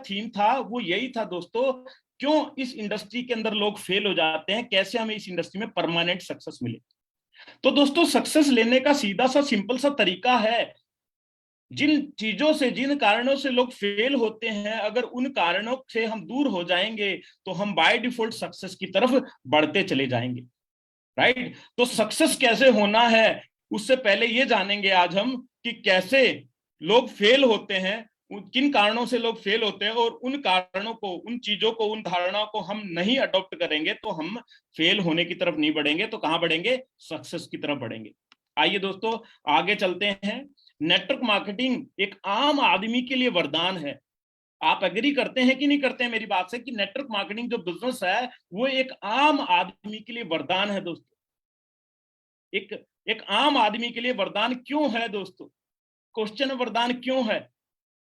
Theme था वो यही था दोस्तों, क्यों इस इंडस्ट्री के अंदर लोग फेल हो जाते हैं, कैसे हमें इस इंडस्ट्री में परमानेंट सक्सेस मिले। तो दोस्तों सक्सेस लेने का सीधा सा सिंपल सा तरीका है, जिन चीजों से, जिन कारणों से लोग फेल होते हैं, अगर उन कारणों से हम दूर हो जाएंगे तो हम बाय डिफॉल्ट सक्सेस की तरफ बढ़ते चले जाएंगे। राइट। तो सक्सेस कैसे होना है उससे पहले ये जानेंगे आज हम कि कैसे लोग फेल होते हैं, किन कारणों से लोग फेल होते हैं, और उन कारणों को, उन चीजों को, उन धारणाओं को हम नहीं अडॉप्ट करेंगे तो हम फेल होने की तरफ नहीं बढ़ेंगे, तो कहां बढ़ेंगे? सक्सेस की तरफ बढ़ेंगे। आइए दोस्तों आगे चलते हैं। नेटवर्क मार्केटिंग एक आम आदमी के लिए वरदान है। आप एग्री करते हैं कि नहीं करते हैं मेरी बात से कि नेटवर्क मार्केटिंग जो बिजनेस है वो एक आम आदमी के लिए वरदान है दोस्तों। एक आम आदमी के लिए वरदान क्यों है दोस्तों? क्वेश्चन वरदान क्यों है?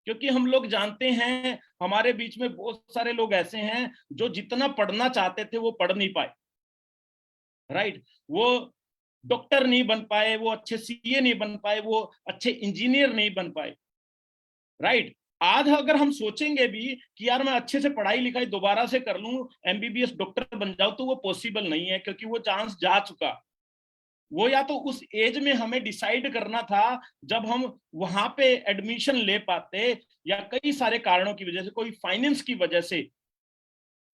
क्योंकि हम लोग जानते हैं हमारे बीच में बहुत सारे लोग ऐसे हैं जो जितना पढ़ना चाहते थे वो पढ़ नहीं पाए। राइट। वो डॉक्टर नहीं बन पाए, वो अच्छे सीए नहीं बन पाए, वो अच्छे इंजीनियर नहीं बन पाए। राइट। आज अगर हम सोचेंगे भी कि यार मैं अच्छे से पढ़ाई लिखाई दोबारा से कर लूं, एमबीबीएस डॉक्टर बन जाऊं, तो वो पॉसिबल नहीं है, क्योंकि वो चांस जा चुका। वो या तो उस एज में हमें डिसाइड करना था जब हम वहां पे एडमिशन ले पाते, या कई सारे कारणों की वजह से, कोई फाइनेंस की वजह से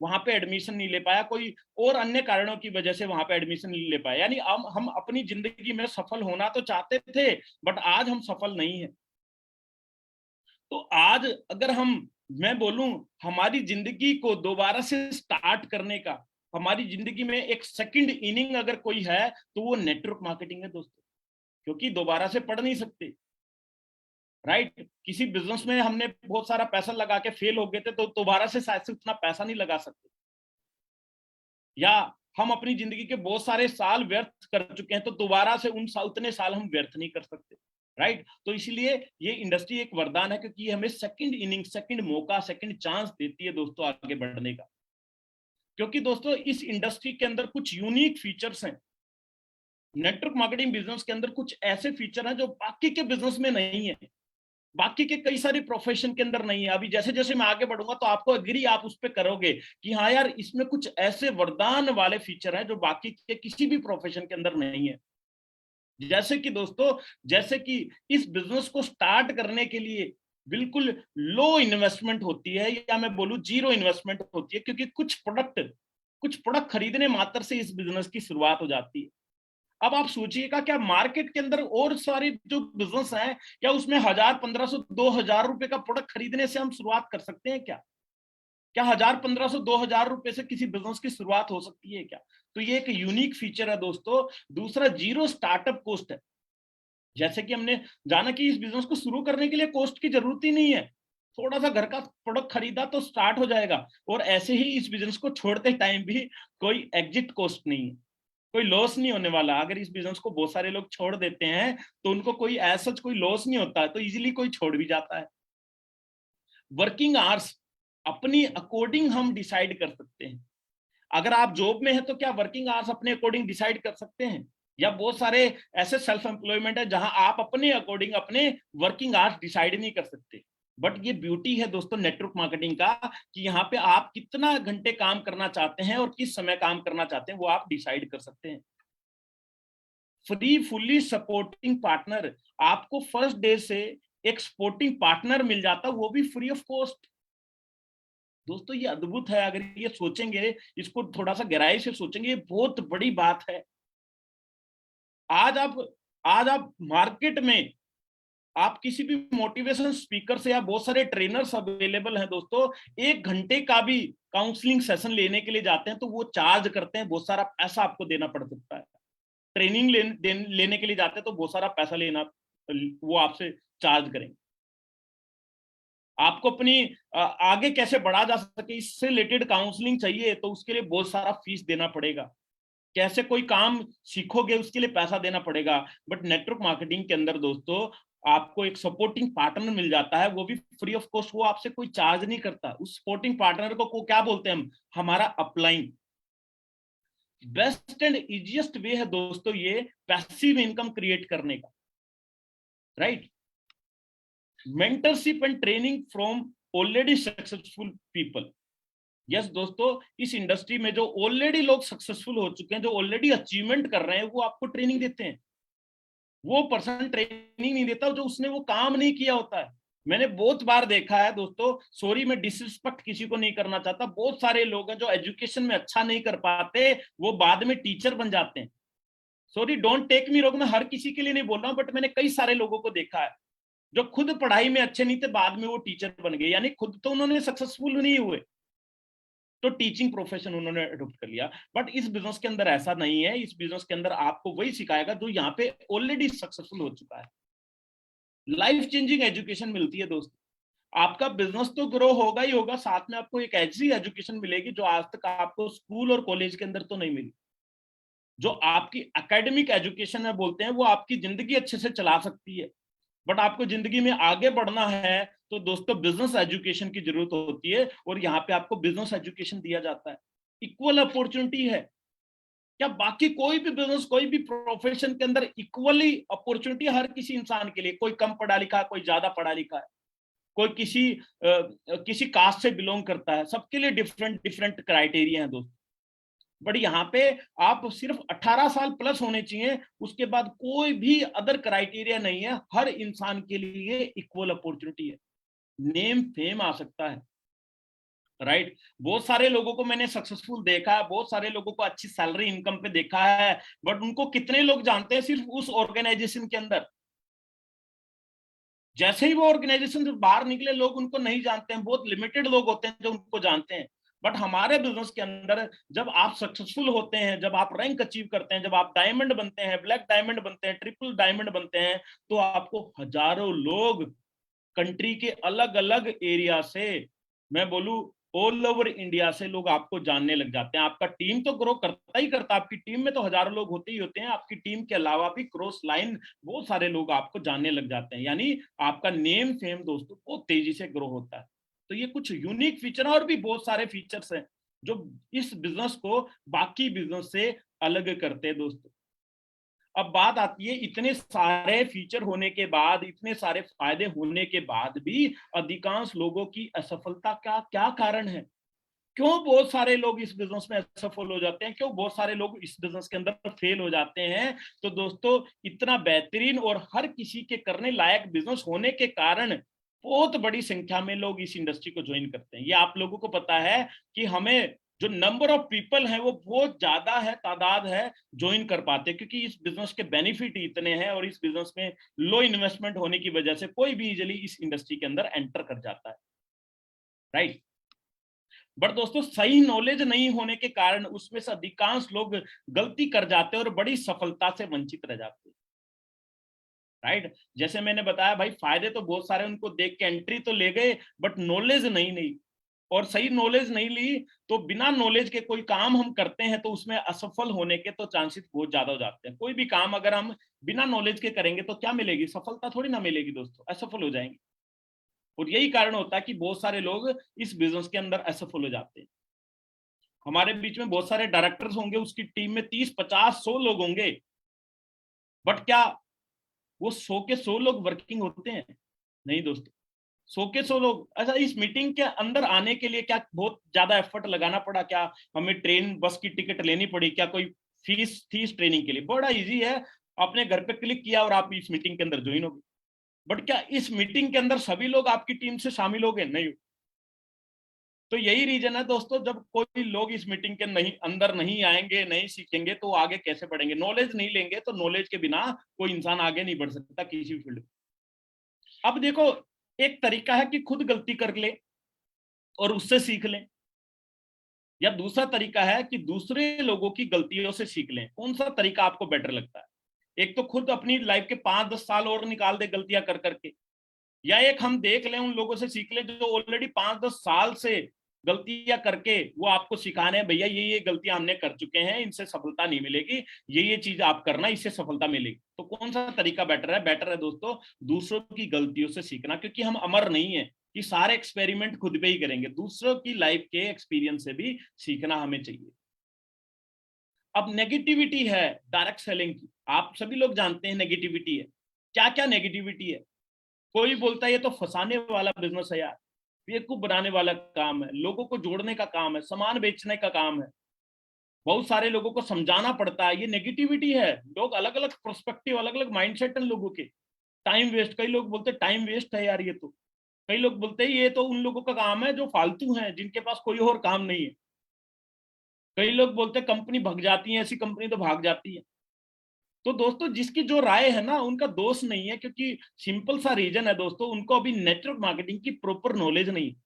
वहां पे एडमिशन नहीं ले पाया, कोई और अन्य कारणों की वजह से वहां पे एडमिशन नहीं ले पाया। यानी हम अपनी जिंदगी में सफल होना तो चाहते थे, बट आज हम सफल नहीं है। तो आज अगर मैं बोलूं हमारी जिंदगी को दोबारा से स्टार्ट करने का, हमारी जिंदगी में एक सेकंड इनिंग अगर कोई है तो वो नेटवर्क मार्केटिंग है दोस्तों, क्योंकि दोबारा से पढ़ नहीं सकते। राइट। किसी बिजनेस में हमने बहुत सारा पैसा लगा के फेल हो गए थे तो दोबारा से शायद से उतना पैसा नहीं लगा सकते, या हम अपनी जिंदगी के बहुत सारे साल व्यर्थ कर चुके हैं तो दोबारा से उतने साल हम व्यर्थ नहीं कर सकते। राइट। तो इसलिए ये इंडस्ट्री एक वरदान है, क्योंकि ये हमें सेकंड इनिंग, सेकंड मौका, सेकंड चांस देती है दोस्तों आगे बढ़ने का। क्योंकि दोस्तों इस इंडस्ट्री के अंदर कुछ यूनिक फीचर्स हैं। नेटवर्क मार्केटिंग बिजनेस के अंदर कुछ ऐसे फीचर हैं जो बाकी के बिजनेस में नहीं है, बाकी के कई सारे प्रोफेशन के अंदर नहीं है। अभी जैसे जैसे मैं आगे बढ़ूंगा तो आपको एग्री आप उस पर करोगे कि हाँ यार इसमें कुछ ऐसे वरदान वाले फीचर हैं जो बाकी के किसी भी प्रोफेशन के अंदर नहीं है। जैसे कि दोस्तों, जैसे कि इस बिजनेस को स्टार्ट करने के लिए बिल्कुल लो इन्वेस्टमेंट होती है, या मैं बोलूं जीरो इन्वेस्टमेंट होती है, क्योंकि कुछ प्रोडक्ट खरीदने मात्र से इस बिजनेस की शुरुआत हो जाती है। अब आप सोचिएगा क्या मार्केट के अंदर और सारी जो बिजनेस है, क्या उसमें 1,000, 1,500, 2,000 रुपए का प्रोडक्ट खरीदने से हम शुरुआत कर सकते हैं क्या? क्या 1,000, 1,500, 2,000 रुपए से किसी बिजनेस की शुरुआत हो सकती है क्या? तो ये एक यूनिक फीचर है दोस्तों। दूसरा, जीरो स्टार्टअप कॉस्ट है। जैसे कि हमने जाना कि इस बिजनेस को शुरू करने के लिए कॉस्ट की जरूरत ही नहीं है, थोड़ा सा घर का प्रोडक्ट खरीदा तो स्टार्ट हो जाएगा। और ऐसे ही इस बिजनेस को छोड़ते टाइम भी कोई एग्जिट कॉस्ट नहीं है, कोई लॉस नहीं होने वाला। अगर इस बिजनेस को बहुत सारे लोग छोड़ देते हैं तो उनको कोई ऐसा कोई लॉस नहीं होता है, तो इजीली कोई छोड़ भी जाता है। वर्किंग आवर्स अपनी अकॉर्डिंग हम डिसाइड कर सकते हैं। अगर आप जॉब में है तो क्या वर्किंग आवर्स अपने अकॉर्डिंग डिसाइड कर सकते हैं? या बहुत सारे ऐसे सेल्फ एम्प्लॉयमेंट है जहां आप अपने अकॉर्डिंग अपने वर्किंग आवर्स डिसाइड नहीं कर सकते। बट ये ब्यूटी है दोस्तों नेटवर्क मार्केटिंग का, कि यहाँ पे आप कितना घंटे काम करना चाहते हैं और किस समय काम करना चाहते हैं वो आप डिसाइड कर सकते हैं। फ्री फुल्ली सपोर्टिंग पार्टनर, आपको फर्स्ट डे से एक सपोर्टिंग पार्टनर मिल जाता, वो भी फ्री ऑफ कॉस्ट। दोस्तों ये अद्भुत है, अगर ये सोचेंगे, इसको थोड़ा सा गहराई से सोचेंगे, ये बहुत बड़ी बात है। आज आप आज आप मार्केट में आप किसी भी मोटिवेशन स्पीकर से, या बहुत सारे ट्रेनर्स अवेलेबल हैं दोस्तों, 1 घंटे का भी काउंसलिंग सेशन लेने के लिए जाते हैं तो वो चार्ज करते हैं, बहुत सारा पैसा आपको देना पड़ सकता है। ट्रेनिंग लेने के लिए जाते हैं तो बहुत सारा पैसा लेना, वो आपसे चार्ज करेंगे। आपको अपनी आगे कैसे बढ़ा जा सके इससे रिलेटेड काउंसलिंग चाहिए तो उसके लिए बहुत सारा फीस देना पड़ेगा। कैसे कोई काम सीखोगे उसके लिए पैसा देना पड़ेगा। बट नेटवर्क मार्केटिंग के अंदर दोस्तों आपको एक सपोर्टिंग पार्टनर मिल जाता है, वो भी फ्री ऑफ कॉस्ट, वो आपसे कोई चार्ज नहीं करता। उस सपोर्टिंग पार्टनर को क्या बोलते हैं हम? हमारा upline. Best and easiest way है दोस्तों ये पैसिव इनकम क्रिएट करने का। Right. Mentorship and training from already successful people. Yes दोस्तों, इस इंडस्ट्री में जो ऑलरेडी लोग सक्सेसफुल हो चुके हैं, जो ऑलरेडी अचीवमेंट कर रहे हैं, वो आपको ट्रेनिंग देते हैं। वो पर्सन ट्रेनिंग नहीं देता जो उसने वो काम नहीं किया होता है। मैंने बहुत बार देखा है दोस्तों, सॉरी मैं डिसरिस्पेक्ट किसी को नहीं करना चाहता, बहुत सारे लोग हैं जो एजुकेशन में अच्छा नहीं कर पाते, वो बाद में टीचर बन जाते हैं। Sorry don't take me wrong, मैं हर किसी के लिए नहीं बोल रहा हूं, बट मैंने कई सारे लोगों को देखा है जो खुद पढ़ाई में अच्छे नहीं थे, बाद में वो टीचर बन गए, यानी खुद तो उन्होंने सक्सेसफुल नहीं हुए, तो टीचिंग प्रोफेशन उन्होंने अडॉप्ट कर लिया। बट इस बिजनेस के अंदर ऐसा नहीं है। इस बिजनेस के अंदर आपको वही सिखाएगा जो यहाँ पे ऑलरेडी सक्सेसफुल हो चुका है। लाइफ चेंजिंग एजुकेशन मिलती है दोस्तों। आपका बिजनेस तो ग्रो होगा ही होगा, साथ में आपको एक ऐसी एजुकेशन मिलेगी जो आज तक आपको स्कूल और कॉलेज के अंदर तो नहीं मिली। जो आपकी एकेडमिक एजुकेशन है बोलते हैं, वो आपकी जिंदगी अच्छे से चला सकती है, बट आपको जिंदगी में आगे बढ़ना है तो दोस्तों बिजनेस एजुकेशन की जरूरत होती है, और यहाँ पे आपको बिजनेस एजुकेशन दिया जाता है। इक्वल अपॉर्चुनिटी है क्या? बाकी कोई भी बिजनेस, कोई भी प्रोफेशन के अंदर इक्वली अपॉर्चुनिटी हर किसी इंसान के लिए, कोई कम पढ़ा लिखा है, कोई ज्यादा पढ़ा लिखा है, कोई किसी कास्ट से बिलोंग करता है, सबके लिए डिफरेंट डिफरेंट क्राइटेरिया है दोस्तों। बट यहाँ पे आप सिर्फ 18 साल प्लस होने चाहिए, उसके बाद कोई भी अदर क्राइटेरिया नहीं है, हर इंसान के लिए इक्वल अपॉर्चुनिटी है, नेम फेम आ सकता है, राइट। बहुत सारे लोगों को मैंने सक्सेसफुल देखा है, बहुत सारे लोगों को अच्छी सैलरी इनकम पे देखा है, बट उनको कितने लोग जानते हैं सिर्फ उस ऑर्गेनाइजेशन के अंदर। जैसे ही वो ऑर्गेनाइजेशन से बाहर निकले, लोग उनको नहीं जानते हैं, बहुत लिमिटेड लोग होते हैं जो उनको जानते हैं। बट हमारे बिजनेस के अंदर जब आप सक्सेसफुल होते हैं, जब आप रैंक अचीव करते हैं, जब आप डायमंड बनते हैं, ब्लैक डायमंड बनते हैं, ट्रिपल डायमंड बनते हैं, तो आपको हजारों लोग कंट्री के अलग अलग एरिया से, मैं बोलूं ऑल ओवर इंडिया से, लोग आपको जानने लग जाते हैं। आपका टीम तो ग्रो करता ही करता है, आपकी टीम में तो हजारों लोग होते ही होते हैं, आपकी टीम के अलावा भी क्रॉस लाइन बहुत सारे लोग आपको जानने लग जाते हैं, यानी आपका नेम फेम दोस्तों बहुत तेजी से ग्रो होता है। तो ये कुछ यूनिक फीचर, और भी बहुत सारे फीचर्स हैं जो इस बिजनेस को बाकी बिजनेस से अलग करते हैं दोस्तों। अब बात आती है, इतने सारे फीचर होने के बाद, इतने सारे फायदे होने के बाद भी अधिकांश लोगों की असफलता का क्या कारण है? क्यों बहुत सारे लोग इस बिजनेस में असफल हो जाते हैं? क्यों बहुत सारे लोग इस बिजनेस के अंदर फेल हो जाते हैं? तो दोस्तों, इतना बेहतरीन और हर किसी के करने लायक बिजनेस होने के कारण बहुत बड़ी संख्या में लोग इस इंडस्ट्री को ज्वाइन करते हैं। ये आप लोगों को पता है कि हमें जो नंबर ऑफ पीपल है वो बहुत ज्यादा है, तादाद है, ज्वाइन कर पाते हैं, क्योंकि इस बिजनेस के बेनिफिट इतने हैं, और इस बिजनेस में लो इन्वेस्टमेंट होने की वजह से कोई भी इजिली इस इंडस्ट्री के अंदर एंटर कर जाता है, राइट। बट दोस्तों, सही नॉलेज नहीं होने के कारण उसमें से अधिकांश लोग गलती कर जाते हैं और बड़ी सफलता से वंचित रह जाते हैं, राइट। जैसे मैंने बताया भाई, फायदे तो बहुत सारे, उनको देख के एंट्री तो ले गए, बट नॉलेज नहीं ली, और सही नॉलेज नहीं ली, तो बिना नॉलेज के कोई काम हम करते हैं तो उसमें असफल होने के तो चांसेस बहुत ज्यादा हो जाते हैं। कोई भी काम अगर हम बिना नॉलेज के करेंगे तो क्या मिलेगी? सफलता थोड़ी ना मिलेगी दोस्तों, असफल हो जाएंगे। और यही कारण होता है कि बहुत सारे लोग इस बिजनेस के अंदर असफल हो जाते हैं। हमारे बीच में बहुत सारे डायरेक्टर्स होंगे, उसकी टीम में 30, 50, 100 लोग होंगे, बट क्या वो 100 के 100 लोग वर्किंग होते हैं? नहीं दोस्तों। 100 के 100 लोग, अच्छा, इस मीटिंग के अंदर आने के लिए क्या बहुत ज्यादा एफर्ट लगाना पड़ा? क्या हमें ट्रेन बस की टिकट लेनी पड़ी? क्या कोई फीस थी इस ट्रेनिंग के लिए? बड़ा इजी है, अपने घर पे क्लिक किया और आप इस मीटिंग के अंदर ज्वाइन हो गए। बट क्या इस मीटिंग के अंदर सभी लोग आपकी टीम से शामिल हो गए? नहीं। तो यही रीजन है दोस्तों, जब कोई लोग इस मीटिंग के अंदर नहीं आएंगे, नहीं सीखेंगे, तो आगे कैसे बढ़ेंगे? नॉलेज नहीं लेंगे तो नॉलेज के बिना कोई इंसान आगे नहीं बढ़ सकता किसी भी फील्ड में। अब देखो, एक तरीका है कि खुद गलती कर ले और उससे सीख लें, या दूसरा तरीका है कि दूसरे लोगों की गलतियों से सीख लें। कौन सा तरीका आपको बेटर लगता है? एक तो खुद अपनी लाइफ के 5-10 साल और निकाल दे गलतियां कर करके, या एक हम देख लें, उन लोगों से सीख लें जो ऑलरेडी 5-10 साल से गलतियां करके वो आपको सिखाने हैं, भैया ये गलतियां हमने कर चुके हैं, इनसे सफलता नहीं मिलेगी, ये चीज आप करना, इससे सफलता मिलेगी। तो कौन सा तरीका बेटर है? बेटर है दोस्तों दूसरों की गलतियों से सीखना, क्योंकि हम अमर नहीं है कि सारे एक्सपेरिमेंट खुद पे ही करेंगे, दूसरों की लाइफ के एक्सपीरियंस से भी सीखना हमें चाहिए। अब नेगेटिविटी है डायरेक्ट सेलिंग की, आप सभी लोग जानते हैं नेगेटिविटी है। क्या क्या नेगेटिविटी है? कोई बोलता है ये तो फंसाने वाला बिजनेस है यार, बेवकूफ बनाने वाला काम है, लोगों को जोड़ने का काम है, सामान बेचने का काम है, बहुत सारे लोगों को समझाना पड़ता है। ये नेगेटिविटी है। लोग अलग अलग पर्सपेक्टिव, अलग अलग माइंडसेट है लोगों के। टाइम वेस्ट, कई लोग बोलते टाइम वेस्ट है यार ये तो। कई लोग बोलते हैं ये तो उन लोगों का काम है जो फालतू हैं, जिनके पास कोई और काम नहीं है। कई लोग बोलते कंपनी भग जाती है, ऐसी कंपनी तो भाग जाती है। तो दोस्तों जिसकी जो राय है ना, उनका दोष नहीं है, क्योंकि सिंपल सा रीजन है दोस्तों, उनको अभी नेटवर्क मार्केटिंग की प्रॉपर नॉलेज नहीं है।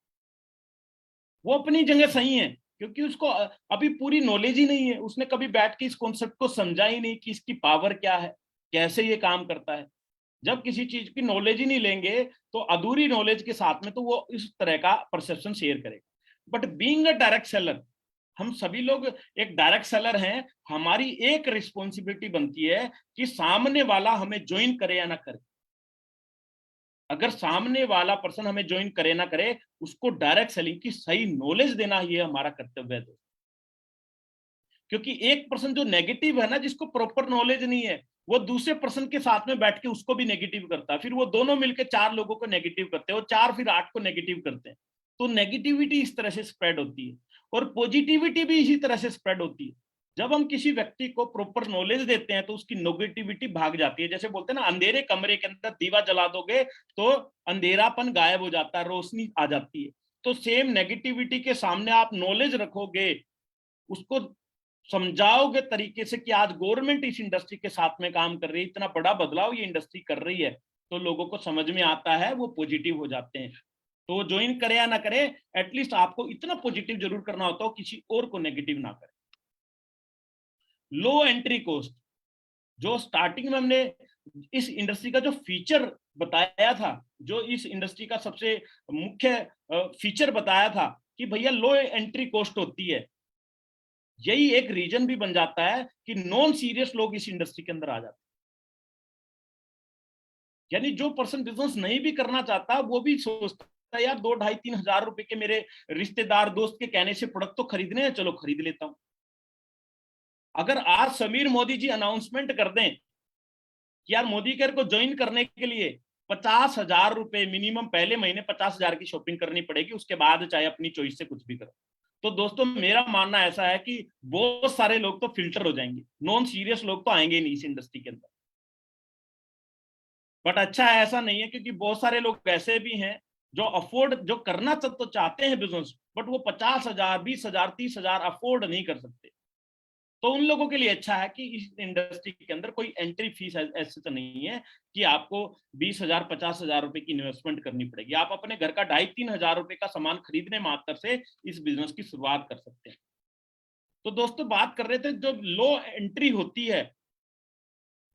वो अपनी जगह सही है, क्योंकि उसको अभी पूरी नॉलेज ही नहीं है। उसने कभी बैठ के इस कॉन्सेप्ट को समझा ही नहीं कि इसकी पावर क्या है, कैसे ये काम करता है। जब किसी चीज की नॉलेज ही नहीं लेंगे तो अधूरी नॉलेज के साथ में तो वो इस तरह का परसेप्शन शेयर करेगा। But being a direct seller, हम सभी लोग एक डायरेक्ट सेलर हैं। हमारी एक रिस्पॉन्सिबिलिटी बनती है कि सामने वाला हमें ज्वाइन करे या ना करे। अगर सामने वाला पर्सन हमें ज्वाइन करे ना करे, उसको डायरेक्ट सेलिंग की सही नॉलेज देना ये हमारा कर्तव्य है दोस्तों। क्योंकि एक पर्सन जो नेगेटिव है ना, जिसको प्रॉपर नॉलेज नहीं है, वो दूसरे पर्सन के साथ में बैठ के उसको भी नेगेटिव करता है। फिर वो दोनों मिलकर 4 लोगों को नेगेटिव करते हैं, और 4 फिर 8 को नेगेटिव करते हैं। तो नेगेटिविटी इस तरह से स्प्रेड होती है, और पॉजिटिविटी भी इसी तरह से स्प्रेड होती है। जब हम किसी व्यक्ति को प्रॉपर नॉलेज देते हैं तो उसकी नेगेटिविटी भाग जाती है। जैसे बोलते हैं ना, अंधेरे कमरे के अंदर दीवा जला दोगे तो अंधेरापन गायब हो जाता है, रोशनी आ जाती है। तो सेम नेगेटिविटी के सामने आप नॉलेज रखोगे, उसको समझाओगे तरीके से कि आज गवर्नमेंट इस इंडस्ट्री के साथ में काम कर रही है, इतना बड़ा बदलाव ये इंडस्ट्री कर रही है, तो लोगों को समझ में आता है, वो पॉजिटिव हो जाते हैं। तो ज्वाइन करे या ना करे, एटलीस्ट आपको इतना पॉजिटिव जरूर करना होता हो, किसी और को नेगेटिव ना करे। लो एंट्री कॉस्ट, जो स्टार्टिंग में हमने इस इंडस्ट्री का जो फीचर बताया था, जो इस इंडस्ट्री का सबसे मुख्य फीचर बताया था कि भैया लो एंट्री कॉस्ट होती है, यही एक रीजन भी बन जाता है कि नॉन सीरियस लोग इस इंडस्ट्री के अंदर आ जाते हैं। यानी जो पर्सन बिजनेस नहीं भी करना चाहता, वो भी सोचता है यार 2 ढाई 3 हजार रुपए के मेरे रिश्तेदार दोस्त के कहने से प्रोडक्ट तो खरीदने हैं, चलो खरीद लेता हूं। अगर आज समीर मोदी जी अनाउंसमेंट कर दें कि यार मोदी केयर को ज्वाइन करने के लिए 50,000 रुपए मिनिमम पहले महीने 50,000 की शॉपिंग करनी पड़ेगी, उसके बाद चाहे अपनी चॉइस से कुछ भी करो, तो दोस्तों मेरा मानना ऐसा है कि बहुत सारे लोग तो फिल्टर हो जाएंगे, नॉन सीरियस लोग तो आएंगे नहीं इस इंडस्ट्री के अंदर। बट अच्छा है ऐसा नहीं है, क्योंकि बहुत सारे लोग ऐसे भी हैं जो अफोर्ड, जो करना तो चाहते हैं बिजनेस, बट वो 50,000 20,000 30,000 अफोर्ड नहीं कर सकते। तो उन लोगों के लिए अच्छा है कि इस इंडस्ट्री के अंदर कोई एंट्री फीस ऐसे तो नहीं है कि आपको 20,000 50,000 रुपए की इन्वेस्टमेंट करनी पड़ेगी। आप अपने घर का 2,500 रुपए का सामान खरीदने मात्र से इस बिजनेस की शुरुआत कर सकते हैं। तो दोस्तों बात कर रहे थे जो लो एंट्री होती है,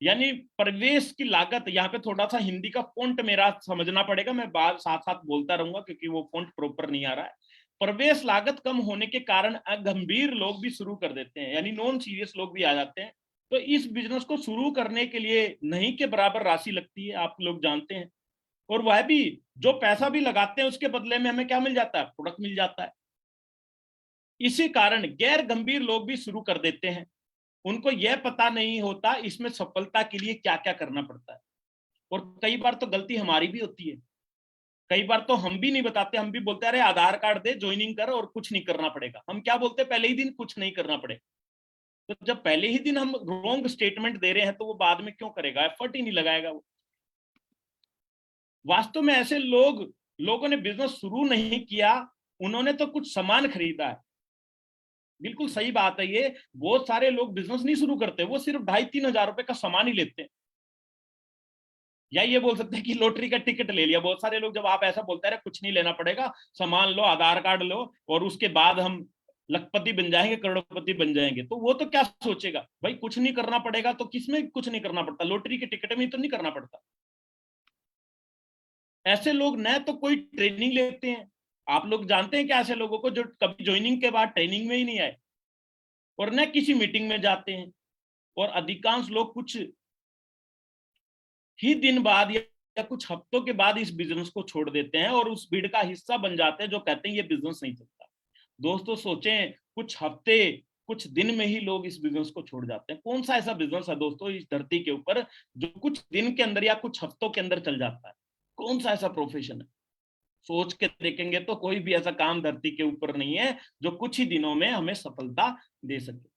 यानी प्रवेश की लागत। यहाँ पे थोड़ा सा हिंदी का फॉन्ट मेरा समझना पड़ेगा, मैं बात साथ साथ बोलता रहूंगा क्योंकि वो फॉन्ट प्रॉपर नहीं आ रहा है। प्रवेश लागत कम होने के कारण गंभीर लोग भी शुरू कर देते हैं, यानी नॉन सीरियस लोग भी आ जाते हैं। तो इस बिजनेस को शुरू करने के लिए नहीं के बराबर राशि लगती है, आप लोग जानते हैं। और वह भी जो पैसा भी लगाते हैं उसके बदले में हमें क्या मिल जाता है, प्रोडक्ट मिल जाता है। इसी कारण गैर गंभीर लोग भी शुरू कर देते हैं, उनको यह पता नहीं होता इसमें सफलता के लिए क्या क्या करना पड़ता है। और कई बार तो गलती हमारी भी होती है, कई बार तो हम भी नहीं बताते, हम भी बोलते हैं अरे आधार कार्ड दे, ज्वाइनिंग कर और कुछ नहीं करना पड़ेगा। हम क्या बोलते हैं, पहले ही दिन कुछ नहीं करना पड़ेगा। तो जब पहले ही दिन हम रॉन्ग स्टेटमेंट दे रहे हैं तो वो बाद में क्यों करेगा, एफर्ट ही नहीं लगाएगा वो। वास्तव में ऐसे लोगों ने बिजनेस शुरू नहीं किया, उन्होंने तो कुछ सामान खरीदा है। बिल्कुल सही बात है ये, बहुत सारे लोग बिजनेस नहीं शुरू करते, वो सिर्फ 2,500-3,000 रुपए का सामान ही लेते हैं। या ये बोल सकते हैं कि लॉटरी का टिकट ले लिया। बहुत सारे लोग जब आप ऐसा बोलते हैं कुछ नहीं लेना पड़ेगा, सामान लो, आधार कार्ड लो और उसके बाद हम लखपति बन जाएंगे, करोड़पति बन जाएंगे, तो वो तो क्या सोचेगा भाई, कुछ नहीं करना पड़ेगा तो किसमें कुछ नहीं करना पड़ता, लॉटरी के टिकट में तो नहीं करना पड़ता। ऐसे लोग न तो कोई ट्रेनिंग लेते हैं, आप लोग जानते हैं क्या ऐसे लोगों को जो कभी ज्वाइनिंग के बाद ट्रेनिंग में ही नहीं आए, और न किसी मीटिंग में जाते हैं। और अधिकांश लोग कुछ ही दिन बाद या कुछ हफ्तों के बाद इस बिजनेस को छोड़ देते हैं और उस भीड़ का हिस्सा बन जाते हैं जो कहते हैं ये बिजनेस नहीं चलता। दोस्तों सोचें, कुछ हफ्ते कुछ दिन में ही लोग इस बिजनेस को छोड़ जाते हैं। कौन सा ऐसा बिजनेस है दोस्तों इस धरती के ऊपर जो कुछ दिन के अंदर या कुछ हफ्तों के अंदर चल जाता है? कौन सा ऐसा प्रोफेशन है? सोच के देखेंगे तो कोई भी ऐसा काम धरती के ऊपर नहीं है जो कुछ ही दिनों में हमें सफलता दे सके।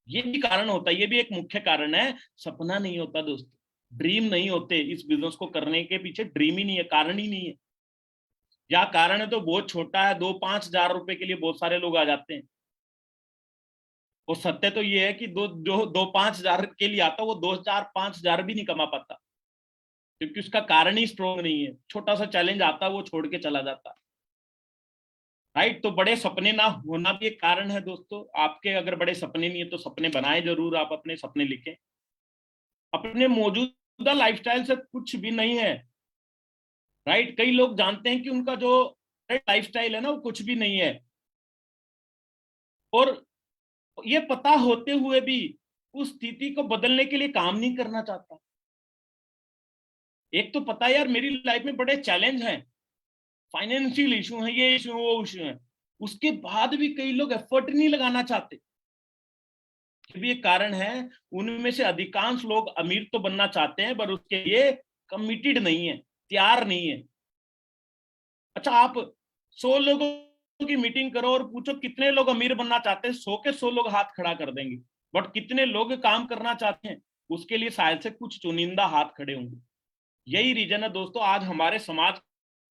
ये भी कारण होता है, ये भी एक मुख्य कारण है, सपना नहीं होता दोस्तों, ड्रीम नहीं होते। इस बिजनेस को करने के पीछे ड्रीम ही नहीं है, कारण ही नहीं है, या कारण है तो बहुत छोटा है, 2-5 हजार रुपए के लिए बहुत सारे लोग आ जाते हैं। और सत्य तो ये है कि दो जो 2-5 हजार के लिए आता है वो 2-4-5 हजार भी नहीं कमा पाता, क्योंकि उसका कारण ही स्ट्रोंग नहीं है। छोटा सा चैलेंज आता है वो छोड़ के चला जाता है। राइट, तो बड़े सपने ना होना भी एक कारण है दोस्तों। आपके अगर बड़े सपने नहीं है तो सपने बनाए जरूर, आप अपने सपने लिखें। अपने मौजूदा लाइफस्टाइल से कुछ भी नहीं है। राइट, कई लोग जानते हैं कि उनका जो लाइफस्टाइल है ना वो कुछ भी नहीं है, और ये पता होते हुए भी उस स्थिति को बदलने के लिए काम नहीं करना चाहता। एक तो पता है यार मेरी लाइफ में बड़े चैलेंज हैं, फाइनेंशियल इशू है, ये इशू है, वो इशू है, उसके बाद भी कई लोग एफर्ट नहीं लगाना चाहते। ये भी एक कारण है। उनमें से अधिकांश लोग अमीर तो बनना चाहते हैं पर उसके लिए कमिटेड नहीं है, तैयार नहीं है। अच्छा, आप 100 लोगों की मीटिंग करो और पूछो कितने लोग अमीर बनना चाहते हैं, 100 के 100 लोग हाथ खड़ा कर देंगे। बट कितने लोग काम करना चाहते हैं, उसके लिए शायद से कुछ चुनिंदा हाथ खड़े होंगे। यही रीजन है दोस्तों, आज हमारे समाज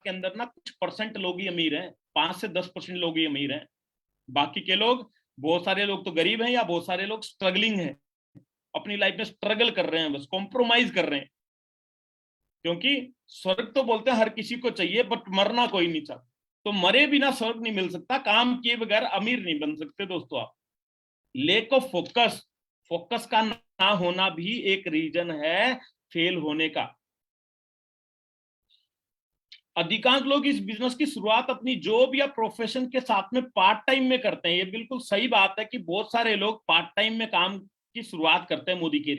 के अंदर ना कुछ परसेंट लोग ही अमीर हैं, 5 से 10% लोग ही अमीर हैं। बाकी के लोग, बहुत सारे लोग तो गरीब हैं, या बहुत सारे लोग स्ट्रगलिंग हैं, अपनी लाइफ में स्ट्रगल कर रहे हैं, बस कॉम्प्रोमाइज कर रहे हैं। क्योंकि स्वर्ग तो बोलते हैं हर किसी को चाहिए, बट मरना कोई नहीं चाहता। तो मरे बिना स्वर्ग नहीं मिल सकता, काम किए बगैर अमीर नहीं बन सकते दोस्तों आप। लेक ऑफ फोकस, फोकस का ना होना भी एक रीजन है फेल होने का। अधिकांश लोग इस बिजनेस की शुरुआत अपनी जॉब या प्रोफेशन के साथ में पार्ट टाइम में करते हैं। ये बिल्कुल सही बात है कि बहुत सारे लोग पार्ट टाइम में काम की शुरुआत करते हैं मोदी के,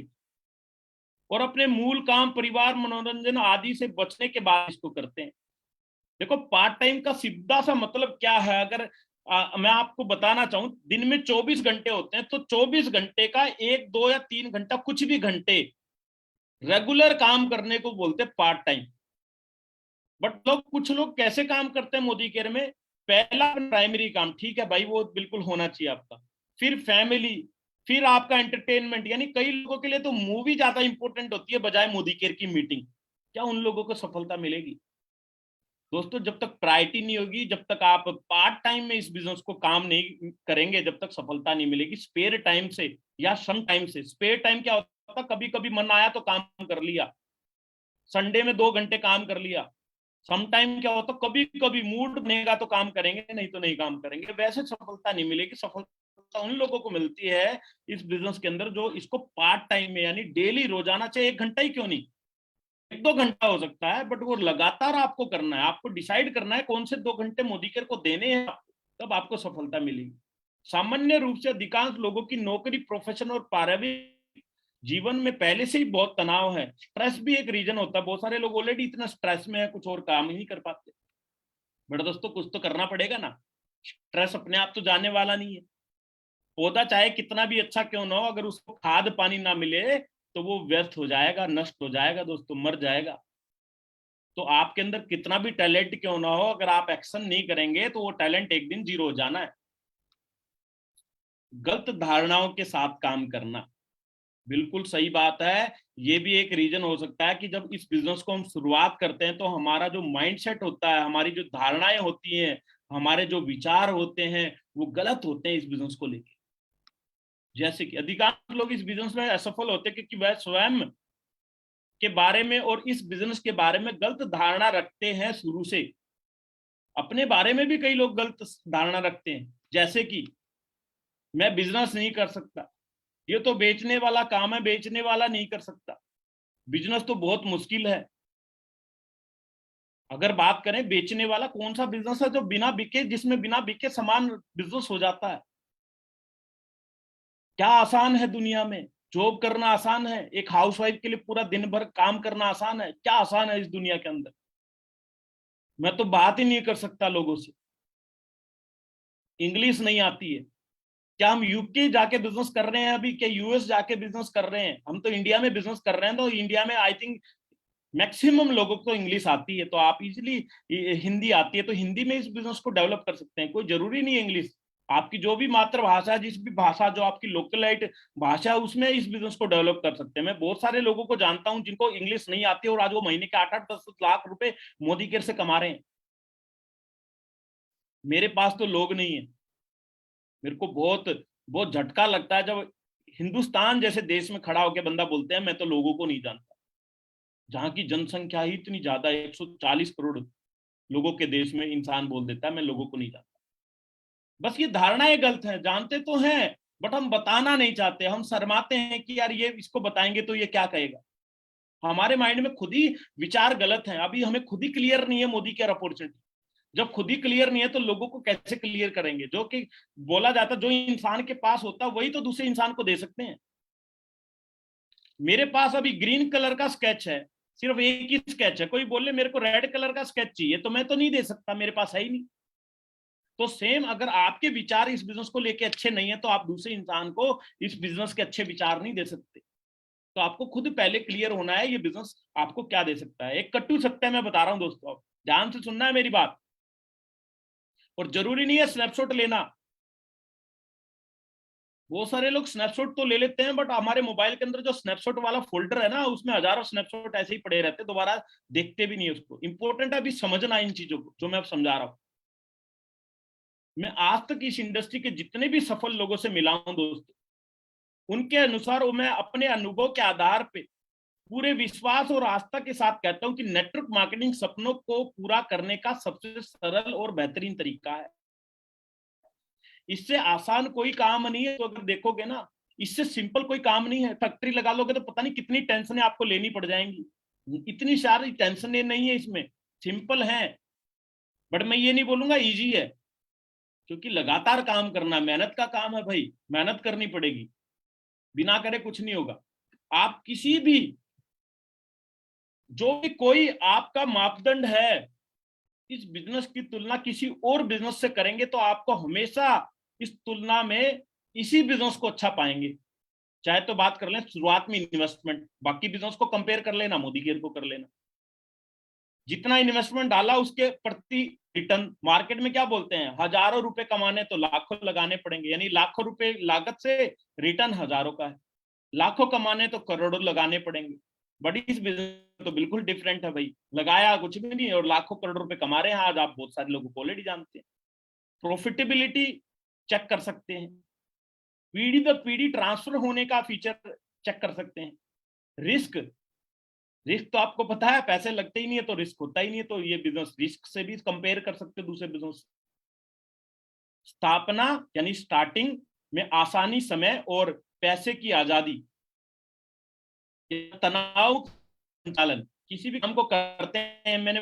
और अपने मूल काम, परिवार, मनोरंजन आदि से बचने के बाद इसको करते हैं। देखो, पार्ट टाइम का सीधा सा मतलब क्या है, अगर मैं आपको बताना चाहूं, दिन में 24 घंटे होते हैं, तो 24 घंटे का 1, 2 या 3 घंटा, कुछ भी घंटे रेगुलर काम करने को बोलते हैं पार्ट टाइम। बट कुछ लोग कैसे काम करते हैं मोदी केयर में, पहला प्राइमरी काम, ठीक है भाई, वो बिल्कुल होना चाहिए आपका, फिर फैमिली, फिर आपका एंटरटेनमेंट। यानी कई लोगों के लिए तो मूवी ज्यादा इंपॉर्टेंट होती है बजाय मोदी केयर की मीटिंग। क्या उन लोगों को सफलता मिलेगी? दोस्तों, जब तक प्रायोरिटी नहीं होगी, जब तक आप पार्ट टाइम में इस बिजनेस को काम नहीं करेंगे, जब तक सफलता नहीं मिलेगी। स्पेयर टाइम से या सम टाइम से, स्पेयर टाइम क्या होता, कभी कभी मन आया तो काम कर लिया, संडे में 2 घंटे काम कर लिया। सम टाइम क्या होता, कभी कभी मूड बनेगा तो काम करेंगे, नहीं तो नहीं काम करेंगे। वैसे सफलता नहीं मिलेगी। सफलता उन लोगों को मिलती है इस बिजनेस के अंदर जो इसको पार्ट टाइम में, यानी डेली, रोजाना, चाहे 1 घंटा ही क्यों नहीं, 1-2 घंटा हो सकता है, बट वो लगातार आपको करना है। आपको डिसाइड करना है कौन से 2 घंटे मोदी केयर को देने हैं, तब आपको सफलता मिलेगी। सामान्य रूप से अधिकांश लोगों की नौकरी, प्रोफेशन और पारिवारिक जीवन में पहले से ही बहुत तनाव है। स्ट्रेस भी एक रीजन होता है। बहुत सारे लोग ऑलरेडी इतना स्ट्रेस में है, कुछ और काम ही नहीं कर पाते। बट दोस्तों, कुछ तो करना पड़ेगा ना। स्ट्रेस अपने आप तो जाने वाला नहीं है। पौधा चाहे कितना भी अच्छा क्यों ना हो, अगर उसको खाद पानी ना मिले तो वो व्यर्थ हो जाएगा, नष्ट हो जाएगा दोस्तों, मर जाएगा। तो आपके अंदर कितना भी टैलेंट क्यों ना हो, अगर आप एक्शन नहीं करेंगे तो वो टैलेंट एक दिन जीरो हो जाना है। गलत धारणाओं के साथ काम करना, बिल्कुल सही बात है। ये भी एक रीजन हो सकता है कि जब इस बिजनेस को हम शुरुआत करते हैं तो हमारा जो माइंडसेट होता है, हमारी जो धारणाएं होती हैं, हमारे जो विचार होते हैं, वो गलत होते हैं इस बिजनेस को लेकर। जैसे कि अधिकांश लोग इस बिजनेस में असफल होते हैं क्योंकि वह स्वयं के बारे में और इस बिजनेस के बारे में गलत धारणा रखते हैं शुरू से। अपने बारे में भी कई लोग गलत धारणा रखते हैं, जैसे कि मैं बिजनेस नहीं कर सकता, ये तो बेचने वाला काम है, बेचने वाला नहीं कर सकता, बिजनेस तो बहुत मुश्किल है। अगर बात करें बेचने वाला, कौन सा बिजनेस है जो बिना बिके, जिसमें बिना बिके सामान बिजनेस हो जाता है? क्या आसान है दुनिया में? जॉब करना आसान है? एक हाउसवाइफ के लिए पूरा दिन भर काम करना आसान है? क्या आसान है इस दुनिया के अंदर? मैं तो बात ही नहीं कर सकता लोगों से, इंग्लिश नहीं आती है। क्या हम यूके जाके बिजनेस कर रहे हैं अभी? क्या यूएस जाके बिजनेस कर रहे हैं? हम तो इंडिया में बिजनेस कर रहे हैं। तो इंडिया में आई थिंक मैक्सिमम लोगों को इंग्लिश आती है, तो आप इजिली हिंदी आती है तो हिंदी में इस बिजनेस को डेवलप कर सकते हैं। कोई जरूरी नहीं है इंग्लिश, आपकी जो भी मातृभाषा है, जिस भी भाषा जो आपकी लोकलाइट भाषा है, उसमें इस बिजनेस को डेवलप कर सकते हैं। मैं बहुत सारे लोगों को जानता हूं जिनको इंग्लिश नहीं आती और आज वो महीने के 8-8 10 लाख रुपए मोदी केयर से कमा रहे हैं। मेरे पास तो लोग नहीं है। मेरे को बहुत बहुत झटका लगता है जब हिंदुस्तान जैसे देश में खड़ा होकर बंदा बोलते हैं मैं तो लोगों को नहीं जानता, जहां की जनसंख्या ही इतनी ज्यादा 140 करोड़ लोगों के देश में इंसान बोल देता है मैं लोगों को नहीं जानता। बस ये धारणाएं गलत है, जानते तो हैं बट हम बताना नहीं चाहते, हम शर्माते हैं कि यार ये इसको बताएंगे तो ये क्या कहेगा। हमारे माइंड में खुद ही विचार गलत है, अभी हमें खुद ही क्लियर नहीं है मोदी केयर अपॉर्चुनिटी। जब खुद ही क्लियर नहीं है तो लोगों को कैसे क्लियर करेंगे। जो कि बोला जाता जो इंसान के पास होता वही तो दूसरे इंसान को दे सकते हैं। मेरे पास अभी ग्रीन कलर का स्केच है, सिर्फ एक ही स्केच है, कोई बोले मेरे को रेड कलर का स्केच चाहिए तो मैं तो नहीं दे सकता, मेरे पास है ही नहीं। तो सेम अगर आपके विचार इस बिजनेस को लेके अच्छे नहीं है तो आप दूसरे इंसान को इस बिजनेस के अच्छे विचार नहीं दे सकते। तो आपको खुद पहले क्लियर होना है ये बिजनेस आपको क्या दे सकता है। एक कट्टू सत्य मैं बता रहा हूं दोस्तों, आप ध्यान से सुनना है मेरी बात। और जरूरी नहीं है स्नैपशॉट लेना, बहुत सारे लोग स्नैपशॉट तो ले लेते हैं बट हमारे मोबाइल के अंदर जो स्नैपशॉट वाला फोल्डर है ना उसमें हजारों स्नैपशॉट ऐसे ही पड़े रहते हैं, दोबारा देखते भी नहीं उसको। इंपॉर्टेंट है अभी समझना इन चीजों को जो मैं अब समझा रहा हूं। मैं आज तक इस इंडस्ट्री के जितने भी सफल लोगों से मिला हूं दोस्तों, उनके अनुसार मैं अपने अनुभव के आधार पे पूरे विश्वास और आस्था के साथ कहता हूं कि नेटवर्क मार्केटिंग सपनों को पूरा करने का सबसे सरल और बेहतरीन तरीका है। इससे आसान कोई काम नहीं है। तो अगर देखोगे ना, इससे सिंपल कोई काम नहीं है। फैक्ट्री लगा लोगे तो पता नहीं कितनी टेंशनें आपको लेनी पड़ जाएंगी, इतनी सारी टेंशनें नहीं है इसमें, सिंपल है। बट मैं ये नहीं बोलूंगा इजी है, क्योंकि लगातार काम करना मेहनत का काम है भाई, मेहनत करनी पड़ेगी, बिना करे कुछ नहीं होगा। आप किसी भी जो भी कोई आपका मापदंड है इस बिजनेस की तुलना किसी और बिजनेस से करेंगे तो आपको हमेशा इस तुलना में इसी बिजनेस को अच्छा पाएंगे। चाहे तो बात कर लें शुरुआत में इन्वेस्टमेंट, बाकी बिजनेस को कंपेयर कर लेना, मोदी केयर को कर लेना, जितना इन्वेस्टमेंट डाला उसके प्रति रिटर्न। मार्केट में क्या बोलते हैं, हजारों रुपए कमाने तो लाखों लगाने पड़ेंगे, यानी लाखों रुपए लागत से रिटर्न हजारों का है। लाखों कमाने तो करोड़ों लगाने पड़ेंगे। बट इस बिजनेस तो बिल्कुल डिफरेंट है भाई, लगाया कुछ भी नहीं और लाखों करोड़ रुपए कमा रहे हैं। आज आप बहुत सारे लोगों को ऑलरेडी जानते हैं। प्रॉफिटेबिलिटी चेक कर सकते हैं, पीढ़ी दर पीढ़ी ट्रांसफर होने का फीचर चेक कर सकते हैं। रिस्क, रिस्क तो आपको पता है, पैसे लगते ही नहीं है तो रिस्क होता ही नहीं है, तो ये बिजनेस रिस्क से भी कंपेयर कर सकते हैं दूसरे बिजनेस। स्थापना यानी स्टार्टिंग में आसानी, समय और पैसे की आजादी, तनाव संचालन, किसी भी काम को करते हैं, मैंने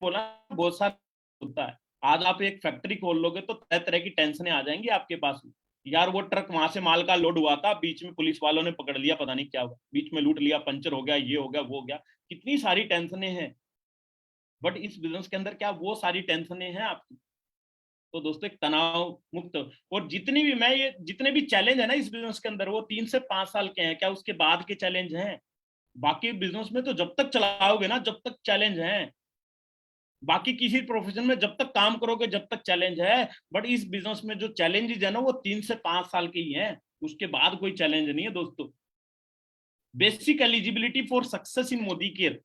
बोला बहुत सारा होता है। आज आप एक फैक्ट्री खोल लोगे तो तरह तरह की टेंशनें आ जाएंगी आपके पास में। यार वो ट्रक वहां से माल का लोड हुआ था, बीच में पुलिस वालों ने पकड़ लिया, पता नहीं क्या हुआ, बीच में लूट लिया, पंचर हो गया, ये हो गया, वो हो गया, कितनी सारी टेंशनें हैं। बट इस बिजनेस के अंदर क्या वो सारी टेंशनें हैं आपकी? तो दोस्तों एक तनाव मुक्त, और जितनी भी मैं ये जितने भी चैलेंज है ना इस बिजनेस के अंदर वो 3 से 5 साल के हैं, क्या उसके बाद के चैलेंज हैं? बाकी बिजनेस में तो जब तक चलाओगे ना जब तक चैलेंज है, बाकी किसी प्रोफेशन में जब तक काम करोगे जब तक चैलेंज है। बट इस बिजनेस में जो चैलेंजेस है ना वो 3 से 5 साल के ही हैं, उसके बाद कोई चैलेंज नहीं है दोस्तों। Basic eligibility for success in Modi care,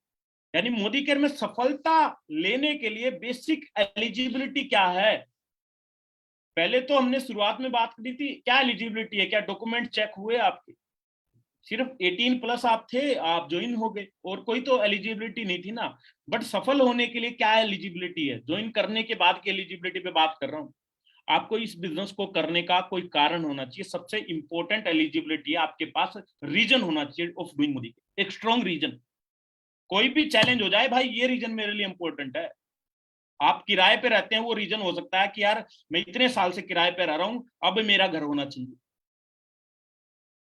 यानी मोदी केयर में सफलता लेने के लिए बेसिक एलिजिबिलिटी क्या है। पहले तो हमने शुरुआत में बात करी थी क्या एलिजिबिलिटी है, क्या डॉक्यूमेंट चेक हुए आपके? सिर्फ 18+ आप थे, आप ज्वाइन हो गए, और कोई तो एलिजिबिलिटी नहीं थी ना। बट सफल होने के लिए क्या एलिजिबिलिटी है, ज्वाइन करने के बाद की एलिजिबिलिटी पे बात कर रहा हूँ। आपको इस बिजनेस को करने का कोई कारण होना चाहिए, सबसे इंपॉर्टेंट एलिजिबिलिटी है आपके पास रीजन होना चाहिए ऑफ डूइंग मोदी, एक स्ट्रॉन्ग रीजन। कोई भी चैलेंज हो जाए भाई ये रीजन मेरे लिए इंपॉर्टेंट है। आप किराए पे रहते हैं, वो रीजन हो सकता है कि यार मैं इतने साल से किराए पे रह रहा हूं, अब मेरा घर होना चाहिए।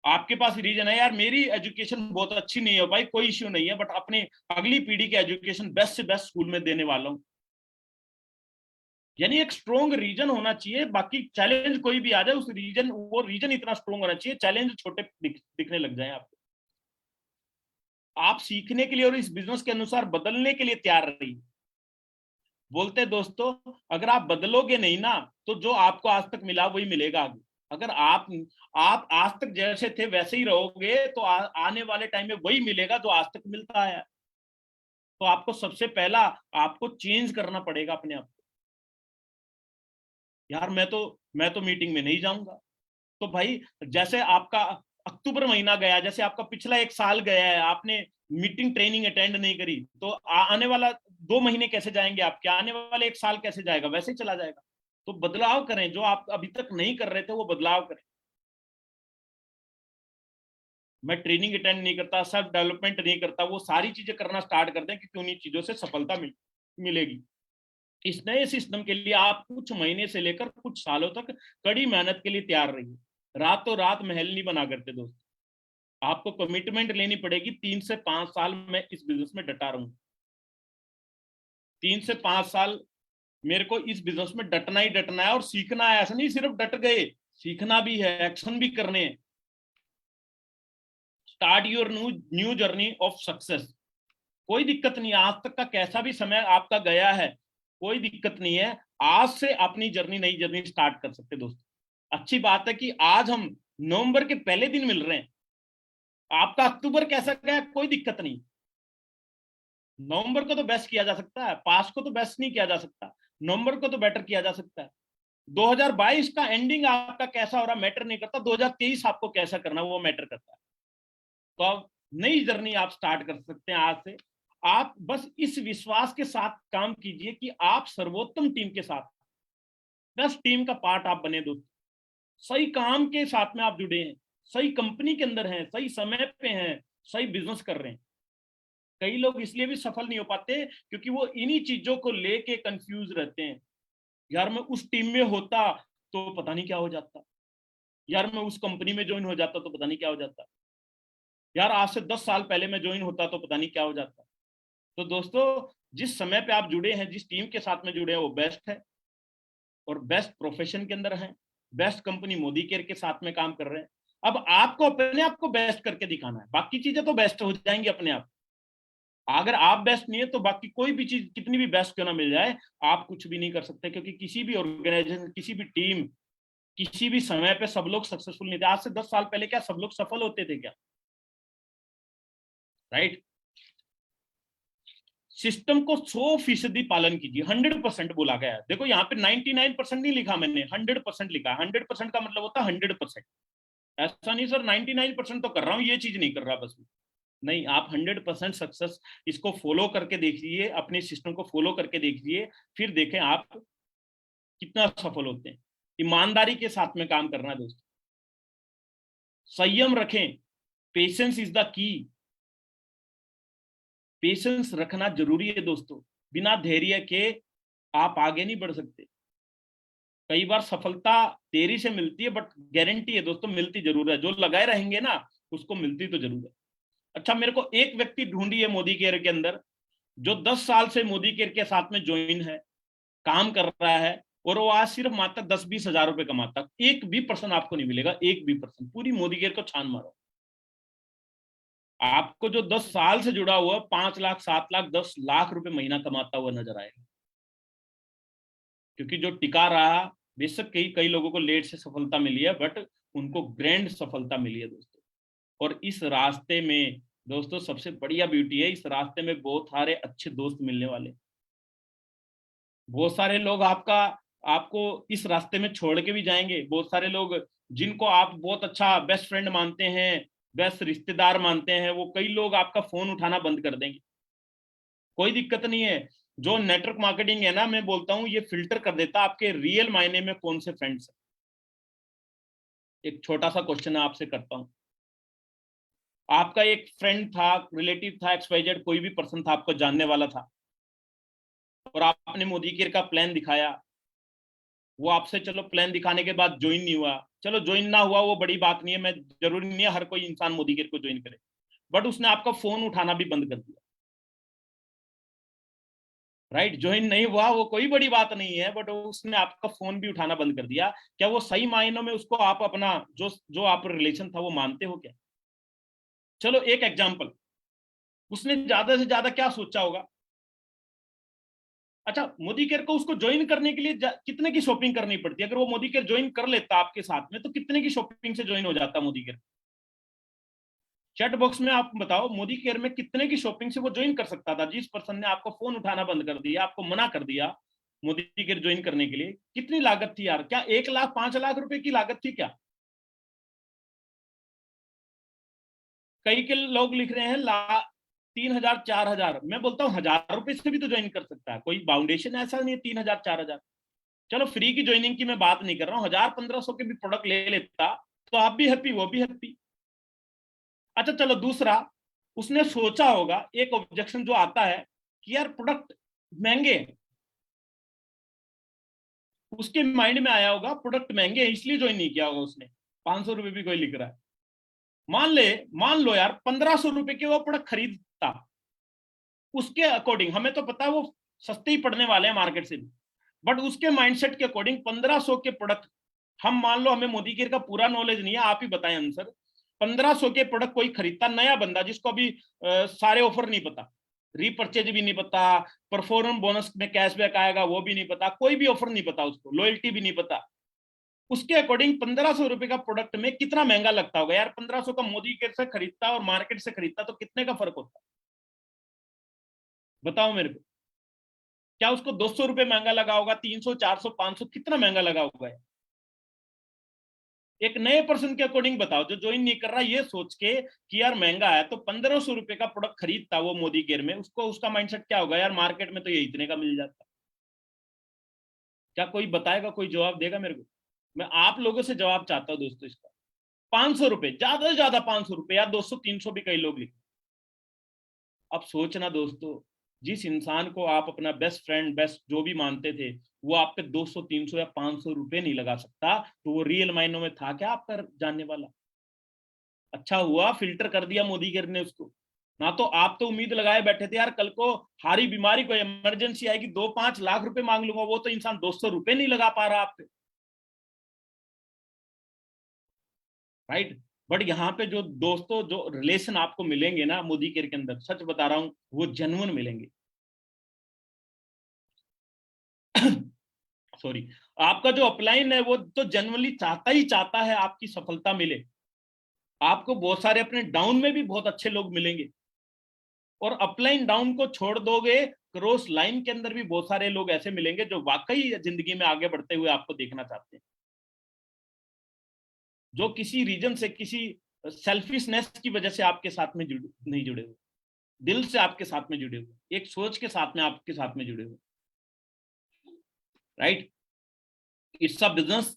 आपके पास रीजन है यार मेरी एजुकेशन बहुत अच्छी नहीं है भाई, कोई इश्यू नहीं है, बट अपने अगली पीढ़ी की एजुकेशन बेस्ट से बेस्ट स्कूल में देने वाला हूं। यानी एक स्ट्रॉन्ग रीजन होना चाहिए, बाकी चैलेंज कोई भी आ जाए उस रीजन, वो रीजन इतना स्ट्रॉन्ग होना चाहिए चैलेंज छोटे दिखने लग जाए आपको। आप सीखने के लिए और इस बिजनेस के अनुसार बदलने के लिए तैयार रहिए। बोलते दोस्तों, अगर आप बदलोगे नहीं ना तो जो आपको आज तक मिला वही मिलेगा आगे। अगर आप आज तक जैसे थे वैसे ही रहोगे तो आने वाले टाइम में वही मिलेगा जो आज तक मिलता है। तो आपको सबसे पहला आपको चेंज करना पड़ेगा अपने आप को। यार मैं तो मीटिंग में नहीं जाऊंगा। तो भाई जैसे आपका अक्टूबर महीना गया, जैसे आपका पिछला एक साल गया है, आपने मीटिंग ट्रेनिंग अटेंड नहीं करी, तो आने वाला 2 महीने कैसे जाएंगे आपके, आने वाले एक साल कैसे जाएगा, वैसे ही चला जाएगा। तो बदलाव करें, जो आप अभी तक नहीं कर रहे थे वो बदलाव करें। मैं ट्रेनिंग अटेंड नहीं करता, सेल्फ डेवलपमेंट नहीं करता, वो सारी चीजें करना स्टार्ट कर दें, क्योंकि उन्हीं चीजों से सफलता मिलेगी। इस नए सिस्टम के लिए आप कुछ महीने से लेकर कुछ सालों तक कड़ी मेहनत के लिए तैयार रहिए। रातों रात महल नहीं बना करते दोस्तों। आपको कमिटमेंट लेनी पड़ेगी, 3 से 5 साल में इस बिजनेस में डटा रहूंगा। 3 से 5 साल मेरे को इस बिजनेस में डटना ही डटना है और सीखना है। ऐसा नहीं सिर्फ डट गए, सीखना भी है, एक्शन भी करने हैं। Start your new journey of success. कोई दिक्कत नहीं है, आज तक का कैसा भी समय आपका गया है, कोई दिक्कत नहीं है। आज से अपनी जर्नी, नई जर्नी स्टार्ट कर सकते दोस्तों। अच्छी बात है कि आज हम नवंबर के पहले दिन मिल रहे हैं। आपका अक्टूबर कैसा गया कोई दिक्कत नहीं, नवंबर को तो बेस्ट किया जा सकता है, पास को तो बेस्ट नहीं किया जा सकता, नवंबर को तो बेटर किया जा सकता है। 2022 का एंडिंग आपका कैसा हो रहा मैटर नहीं करता, 2023 आपको कैसा करना वो मैटर करता है। तो आप नई जर्नी आप स्टार्ट कर सकते हैं आज से। आप बस इस विश्वास के साथ काम कीजिए कि आप सर्वोत्तम टीम के साथ, बेस्ट टीम का पार्ट आप बने दोस्तों। सही काम के साथ में आप जुड़े हैं, सही कंपनी के अंदर हैं, सही समय पे हैं, सही बिजनेस कर रहे हैं। कई लोग इसलिए भी सफल नहीं हो पाते क्योंकि वो इन्हीं चीजों को लेके कंफ्यूज रहते हैं। यार मैं उस टीम में होता तो पता नहीं क्या हो जाता, यार मैं उस कंपनी में ज्वाइन हो जाता तो पता नहीं क्या हो जाता, यार आज से 10 साल पहले मैं ज्वाइन होता तो पता नहीं क्या हो जाता। तो दोस्तों, जिस समय पे आप जुड़े हैं, जिस टीम के साथ में जुड़े हैं वो बेस्ट है और बेस्ट प्रोफेशन के अंदर है, बेस्ट कंपनी मोदी केयर के साथ में काम कर रहे हैं। अब आपको अपने आप को बेस्ट करके दिखाना है, बाकी चीजें तो बेस्ट हो जाएंगी अपने आप। अगर आप बेस्ट नहीं है तो बाकी कोई भी चीज कितनी भी बेस्ट क्यों ना मिल जाए, आप कुछ भी नहीं कर सकते। क्योंकि किसी भी ऑर्गेनाइजेशन, किसी भी टीम, किसी भी समय पे सब लोग सक्सेसफुल नहीं थे। आज से 10 साल पहले क्या सब लोग सफल होते थे क्या? राइट। सिस्टम को 100% पालन कीजिए, 100% बोला गया है। देखो यहाँ पे 99% नहीं लिखा मैंने, 100% लिखा है। 100% का मतलब होता है 100%। ऐसा नहीं सर 99% तो कर रहा हूँ, ये चीज नहीं कर रहा बस। नहीं, आप 100% सक्सेस इसको फॉलो करके देखिए, अपने सिस्टम को फॉलो करके देखिए, फिर देखें आप कितना सफल होते हैं। ईमानदारी के साथ में काम करना है दोस्तों, संयम रखें, patience is the key. Patience रखना जरूरी है दोस्तों, बिना धैर्य के आप आगे नहीं बढ़ सकते। कई बार सफलता देरी से मिलती है, बट गारंटी है दोस्तों मिलती जरूर है। जो लगाए रहेंगे ना उसको मिलती तो जरूर है। अच्छा, मेरे को एक व्यक्ति ढूंढी है मोदी केयर के अंदर, जो 10 साल से मोदी केयर के साथ में ज्वाइन है, काम कर रहा है, और वो आज सिर्फ मात्र 10-20 हजार रुपए कमाता। एक भी पर्सन आपको नहीं मिलेगा, एक भी पर्सन। पूरी मोदी केयर को छान मारो, आपको जो 10 साल से जुड़ा हुआ 5 लाख 7 लाख 10 लाख रुपए महीना कमाता हुआ नजर आएगा। क्योंकि जो टिका रहा, बेशक कई कई लोगों को लेट से सफलता मिली है, बट उनको ग्रैंड सफलता मिली है दोस्तों। और इस रास्ते में दोस्तों सबसे बढ़िया ब्यूटी है, इस रास्ते में बहुत सारे अच्छे दोस्त मिलने वाले। बहुत सारे लोग आपको इस रास्ते में छोड़ के भी जाएंगे। बहुत सारे लोग जिनको आप बहुत अच्छा बेस्ट फ्रेंड मानते हैं, बेस्ट रिश्तेदार मानते हैं, वो कई लोग आपका फोन उठाना बंद कर देंगे। कोई दिक्कत नहीं है। जो नेटवर्क मार्केटिंग है ना, मैं बोलता हूँ ये फिल्टर कर देता आपके रियल मायने में कौन से फ्रेंड्स है। एक छोटा सा क्वेश्चन आपसे करता हूँ। आपका एक फ्रेंड था, रिलेटिव था, XYZ कोई भी पर्सन था, आपको जानने वाला था, और आपने मोदी केयर का प्लान दिखाया। वो आपसे चलो प्लान दिखाने के बाद ज्वाइन नहीं हुआ, चलो ज्वाइन ना हुआ वो बड़ी बात नहीं है, मैं जरूरी नहीं है हर कोई इंसान मोदी केयर को ज्वाइन करे, बट उसने आपका फोन उठाना भी बंद कर दिया। राइट, ज्वाइन नहीं हुआ वो कोई बड़ी बात नहीं है, बट उसने आपका फोन भी उठाना बंद कर दिया। क्या वो सही मायनों में उसको आप अपना जो जो आप रिलेशन था वो मानते हो क्या? चलो एक एग्जाम्पल, उसने ज्यादा से ज्यादा क्या सोचा होगा? अच्छा, मोदी केयर को उसको ज्वाइन करने के लिए कितने की शॉपिंग करनी पड़ती है? अगर वो मोदी केयर ज्वाइन कर लेता आपके साथ में, तो कितने की शॉपिंग से ज्वाइन हो जाता मोदी केयर? चैट बॉक्स में आप बताओ, मोदी केयर में कितने की शॉपिंग से वो ज्वाइन कर सकता था? जिस पर्सन ने आपको फोन उठाना बंद कर दिया, आपको मना कर दिया मोदी केयर ज्वाइन करने के लिए, कितनी लागत थी यार? क्या 1 लाख 5 लाख रुपए की लागत थी क्या? कई के लोग लिख रहे हैं 3,000 4,000। मैं बोलता हूँ 1,000 रुपए से भी तो ज्वाइन कर सकता है, कोई बाउंडेशन ऐसा नहीं है 3,000 4,000। चलो फ्री की ज्वाइनिंग की मैं बात नहीं कर रहा हूँ, 1,000 1,500 के भी प्रोडक्ट ले लेता तो आप भी हैप्पी, वो भी हैप्पी। अच्छा चलो दूसरा, उसने सोचा होगा, एक ऑब्जेक्शन जो आता है कि यार प्रोडक्ट महंगे हैं, उसके माइंड में आया होगा प्रोडक्ट महंगे हैं इसलिए ज्वाइन नहीं किया होगा उसने। 500 रुपए भी कोई लिख रहा है, मान लो यार 1,500 रुपए के वो प्रोडक्ट खरीदता, उसके अकॉर्डिंग हमें तो पता है वो सस्ते ही पड़ने वाले हैं मार्केट से भी, बट उसके माइंडसेट के अकॉर्डिंग 1,500 के प्रोडक्ट, हम मान लो हमें मोदी केयर का पूरा नॉलेज नहीं है, आप ही बताएं आंसर। 1,500 के प्रोडक्ट कोई खरीदता, नया बंदा जिसको अभी सारे ऑफर नहीं पता, रीपर्चेज भी नहीं पता, परफॉर्मेंस बोनस में कैशबैक आएगा वो भी नहीं पता, कोई भी ऑफर नहीं पता उसको, लॉयल्टी भी नहीं पता, उसके अकॉर्डिंग 1,500 रुपए का प्रोडक्ट में कितना महंगा लगता होगा यार? 1,500 का मोदी केयर से खरीदता और मार्केट से खरीदता तो कितने का फर्क होता? बताओ मेरे को। क्या उसको 200 रुपए महंगा लगा होगा? 300 400 500 कितना महंगा लगा होगा? एक नए पर्सन के अकॉर्डिंग बताओ, जो ज्वाइन नहीं कर रहा, ये सोच के कि यार महंगा है तो 1,500 रुपए का प्रोडक्ट खरीदता वो मोदी केयर में, उसको उसका माइंडसेट क्या होगा यार? मार्केट में तो ये इतने का मिल जाता। क्या कोई बताएगा, कोई जवाब देगा मेरे को? मैं आप लोगों से जवाब चाहता हूं दोस्तों इसका। 500 रुपए, ज्यादा से ज्यादा 500 रुपए, या 200 300 भी कई लोग लिखते। अब सोचना दोस्तों, जिस इंसान को आप अपना बेस्ट फ्रेंड बेस्ट जो भी मानते थे, वो आप पे 200 300 या 500 रुपए नहीं लगा सकता, तो वो रियल मायनों में था क्या आपका जानने वाला? अच्छा हुआ फिल्टर कर दिया मोदी केयर ने उसको, ना तो आप तो उम्मीद लगाए बैठे थे यार कल को हारी बीमारी को इमरजेंसी आएगी 2-5 लाख रुपए मांग लूंगा, वो तो इंसान 200 रुपए नहीं लगा पा रहा आप पे, राइट? बट यहाँ पे जो दोस्तों जो रिलेशन आपको मिलेंगे ना मोदी केयर के अंदर, सच बता रहा हूँ वो जेन्युइन मिलेंगे। सॉरी, आपका जो अपलाइन है वो तो जनरली चाहता ही चाहता है आपकी सफलता मिले। आपको बहुत सारे अपने डाउन में भी बहुत अच्छे लोग मिलेंगे, और अपलाइन डाउन को छोड़ दोगे, क्रॉस लाइन के अंदर भी बहुत सारे लोग ऐसे मिलेंगे जो वाकई जिंदगी में आगे बढ़ते हुए आपको देखना चाहते हैं, जो किसी रीजन से, किसी सेल्फिशनेस की वजह से आपके साथ में नहीं जुड़े हुए, दिल से आपके साथ में जुड़े हुए, एक सोच के साथ में आपके साथ में जुड़े हुए, राइट? इट्स अ बिजनेस,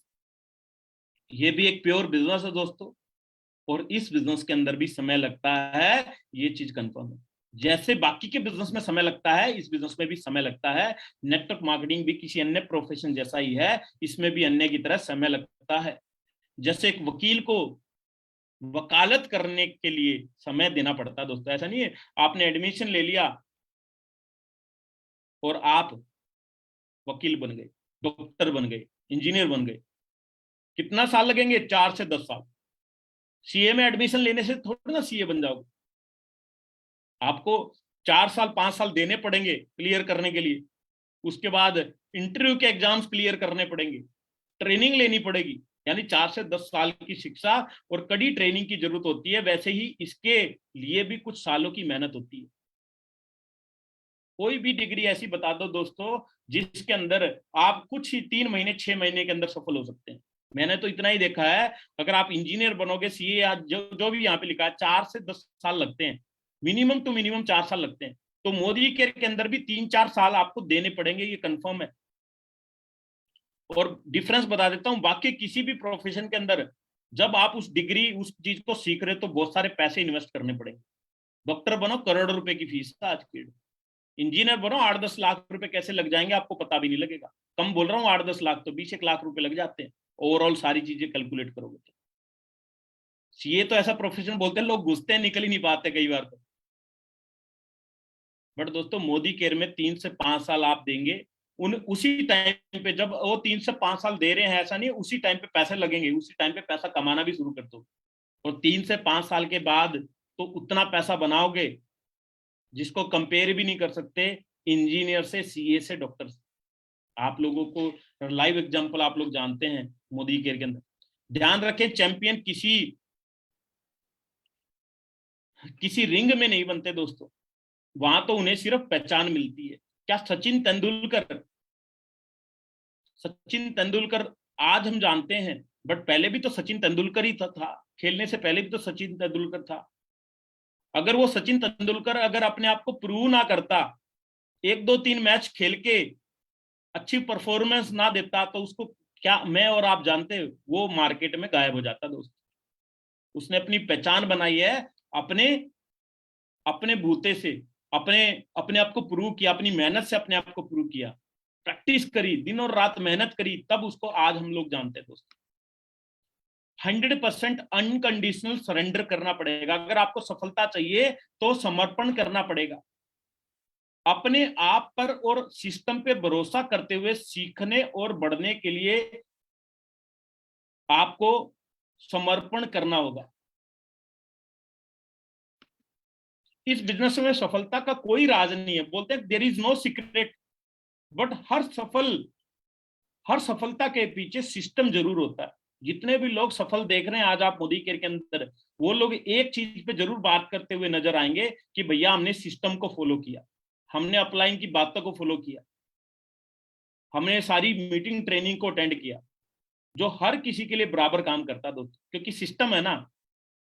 ये भी एक प्योर बिजनेस है दोस्तों, और इस बिजनेस के अंदर भी समय लगता है, ये चीज कंफर्म है। जैसे बाकी के बिजनेस में समय लगता है, इस बिजनेस में भी समय लगता है। नेटवर्क मार्केटिंग भी किसी अन्य प्रोफेशन जैसा ही है, इसमें भी अन्य की तरह समय लगता है। जैसे एक वकील को वकालत करने के लिए समय देना पड़ता है दोस्तों, ऐसा नहीं है आपने एडमिशन ले लिया और आप वकील बन गए, डॉक्टर बन गए, इंजीनियर बन गए। कितना साल लगेंगे? 4 से 10 साल। सीए में एडमिशन लेने से थोड़ी ना सीए बन जाओगे, आपको 4 साल 5 साल देने पड़ेंगे क्लियर करने के लिए, उसके बाद इंटरव्यू के एग्जाम्स क्लियर करने पड़ेंगे, ट्रेनिंग लेनी पड़ेगी, यानी 4 से 10 साल की शिक्षा और कड़ी ट्रेनिंग की जरूरत होती है। वैसे ही इसके लिए भी कुछ सालों की मेहनत होती है। कोई भी डिग्री ऐसी बता दो दोस्तों जिसके अंदर आप कुछ ही 3 महीने 6 महीने के अंदर सफल हो सकते हैं। मैंने तो इतना ही देखा है, अगर आप इंजीनियर बनोगे, सीए या जो भी यहाँ पे लिखा है, 4 से 10 साल लगते हैं, मिनिमम टू मिनिमम 4 साल लगते हैं। तो मोदी केयर के अंदर भी 3-4 साल आपको देने पड़ेंगे, ये कंफर्म है। और डिफरेंस बता देता हूँ, बाकी किसी भी प्रोफेशन के अंदर जब आप उस डिग्री उस चीज को सीख रहे हो तो बहुत सारे पैसे इन्वेस्ट करने पड़ेंगे। डॉक्टर बनो, करोड़ों रुपए की फीस है आज की। इंजीनियर बनो, 8-10 लाख रुपए कैसे लग जाएंगे आपको पता भी नहीं लगेगा। कम बोल रहा हूँ, 8-10 लाख तो 20-1 लाख रुपए लग जाते हैं, ओवरऑल सारी चीजें कैलकुलेट करोगे तो। सीए तो ऐसा प्रोफेशन बोलते हैं, लोग घुसते हैं निकल ही नहीं पाते कई बार तो। बट दोस्तों मोदी केयर में 3 से 5 साल आप देंगे, उन उसी टाइम पे जब वो 3 से 5 साल दे रहे हैं, ऐसा नहीं उसी टाइम पे पैसे लगेंगे, उसी टाइम पे पैसा कमाना भी शुरू कर दो, और 3 से 5 साल के बाद तो उतना पैसा बनाओगे जिसको कंपेयर भी नहीं कर सकते इंजीनियर से, सीए से, डॉक्टर से। आप लोगों को लाइव एग्जांपल आप लोग जानते हैं मोदी केयर के अंदर। ध्यान रखें, चैंपियन किसी रिंग में नहीं बनते दोस्तों, वहां तो उन्हें सिर्फ पहचान मिलती है। क्या सचिन तेंदुलकर आज हम जानते हैं, बट पहले भी तो सचिन तेंदुलकर ही था। खेलने से पहले भी तो सचिन तेंदुलकर था। अगर वो सचिन तेंदुलकर अगर अपने आप को प्रूव ना करता, 1 2 3 मैच खेल के अच्छी परफॉर्मेंस ना देता, तो उसको क्या मैं और आप जानते, वो मार्केट में गायब हो जाता दोस्त। उसने अपनी पहचान बनाई है, अपने अपने बूते से, अपने अपने आप को प्रूव किया, अपनी मेहनत से अपने आप को प्रूव किया, प्रैक्टिस करी, दिन और रात मेहनत करी, तब उसको आज हम लोग जानते हैं दोस्त। 100% अनकंडीशनल सरेंडर करना पड़ेगा। अगर आपको सफलता चाहिए तो समर्पण करना पड़ेगा। अपने आप पर और सिस्टम पे भरोसा करते हुए सीखने और बढ़ने के लिए आपको समर्पण करना होगा। इस बिजनेस में सफलता का कोई राज नहीं है। बोलते हैं there is no secret, but हर सफलता के पीछे सिस्टम जरूर होता है। जितने भी लोग सफल देख रहे हैं आज आप मोदी केयर के अंदर, वो लोग एक चीज पे जरूर बात करते हुए नजर आएंगे कि भैया हमने सिस्टम को फॉलो किया, हमने अपलाइन की बातों को फॉलो किया, हमने सारी मीटिंग ट्रेनिंग को अटेंड किया, जो हर किसी के लिए बराबर काम करता दोस्तों, क्योंकि सिस्टम है ना।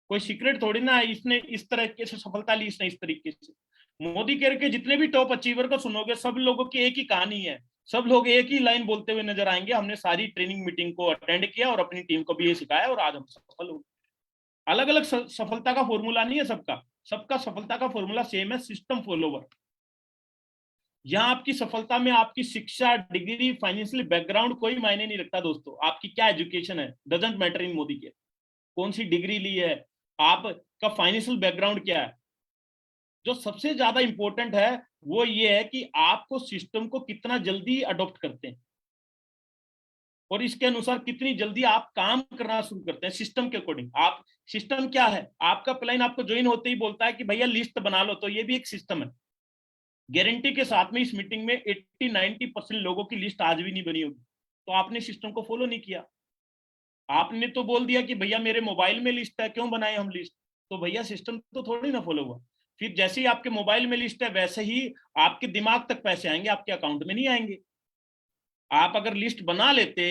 कोई सीक्रेट थोड़ी ना है, इसने इस तरीके से सफलता ली, इसने इस तरीके से। मोदी केयर के जितने भी टॉप अचीवर को सुनोगे, सब लोगों की एक ही कहानी है। सब लोग एक ही लाइन बोलते हुए नजर आएंगे, हमने सारी ट्रेनिंग मीटिंग को अटेंड किया और अपनी टीम को भी ये सिखाया और आज हम सफल हो गए। अलग अलग सफलता का फॉर्मूला नहीं है सबका, सबका सफलता का फॉर्मूला सेम है, सिस्टम फॉलोवर। यहाँ आपकी सफलता में आपकी शिक्षा, डिग्री, फाइनेंशियल बैकग्राउंड कोई मायने नहीं रखता दोस्तों। आपकी क्या एजुकेशन है doesn't matter in Modi care. कौन सी डिग्री ली है, आपका फाइनेंशियल बैकग्राउंड क्या है। जो सबसे ज्यादा इंपॉर्टेंट है वो ये है कि आपको सिस्टम को कितना जल्दी अडॉप्ट करते हैं और इसके अनुसार कितनी जल्दी आप काम करना शुरू करते हैं सिस्टम के अकॉर्डिंग। आप सिस्टम क्या है, आपका प्लान आपको ज्वाइन होते ही बोलता है कि भैया लिस्ट बना लो, तो ये भी एक सिस्टम है। गारंटी के साथ में इस मीटिंग में 80-90% लोगों की लिस्ट आज भी नहीं बनी होगी, तो आपने सिस्टम को फॉलो नहीं किया। आपने तो बोल दिया कि भैया मेरे मोबाइल में लिस्ट है, क्यों बनाए हम लिस्ट, तो भैया सिस्टम तो थोड़ी ना फॉलो हुआ। फिर जैसे ही आपके मोबाइल में लिस्ट है, वैसे ही आपके दिमाग तक पैसे आएंगे, आपके अकाउंट में नहीं आएंगे। आप अगर लिस्ट बना लेते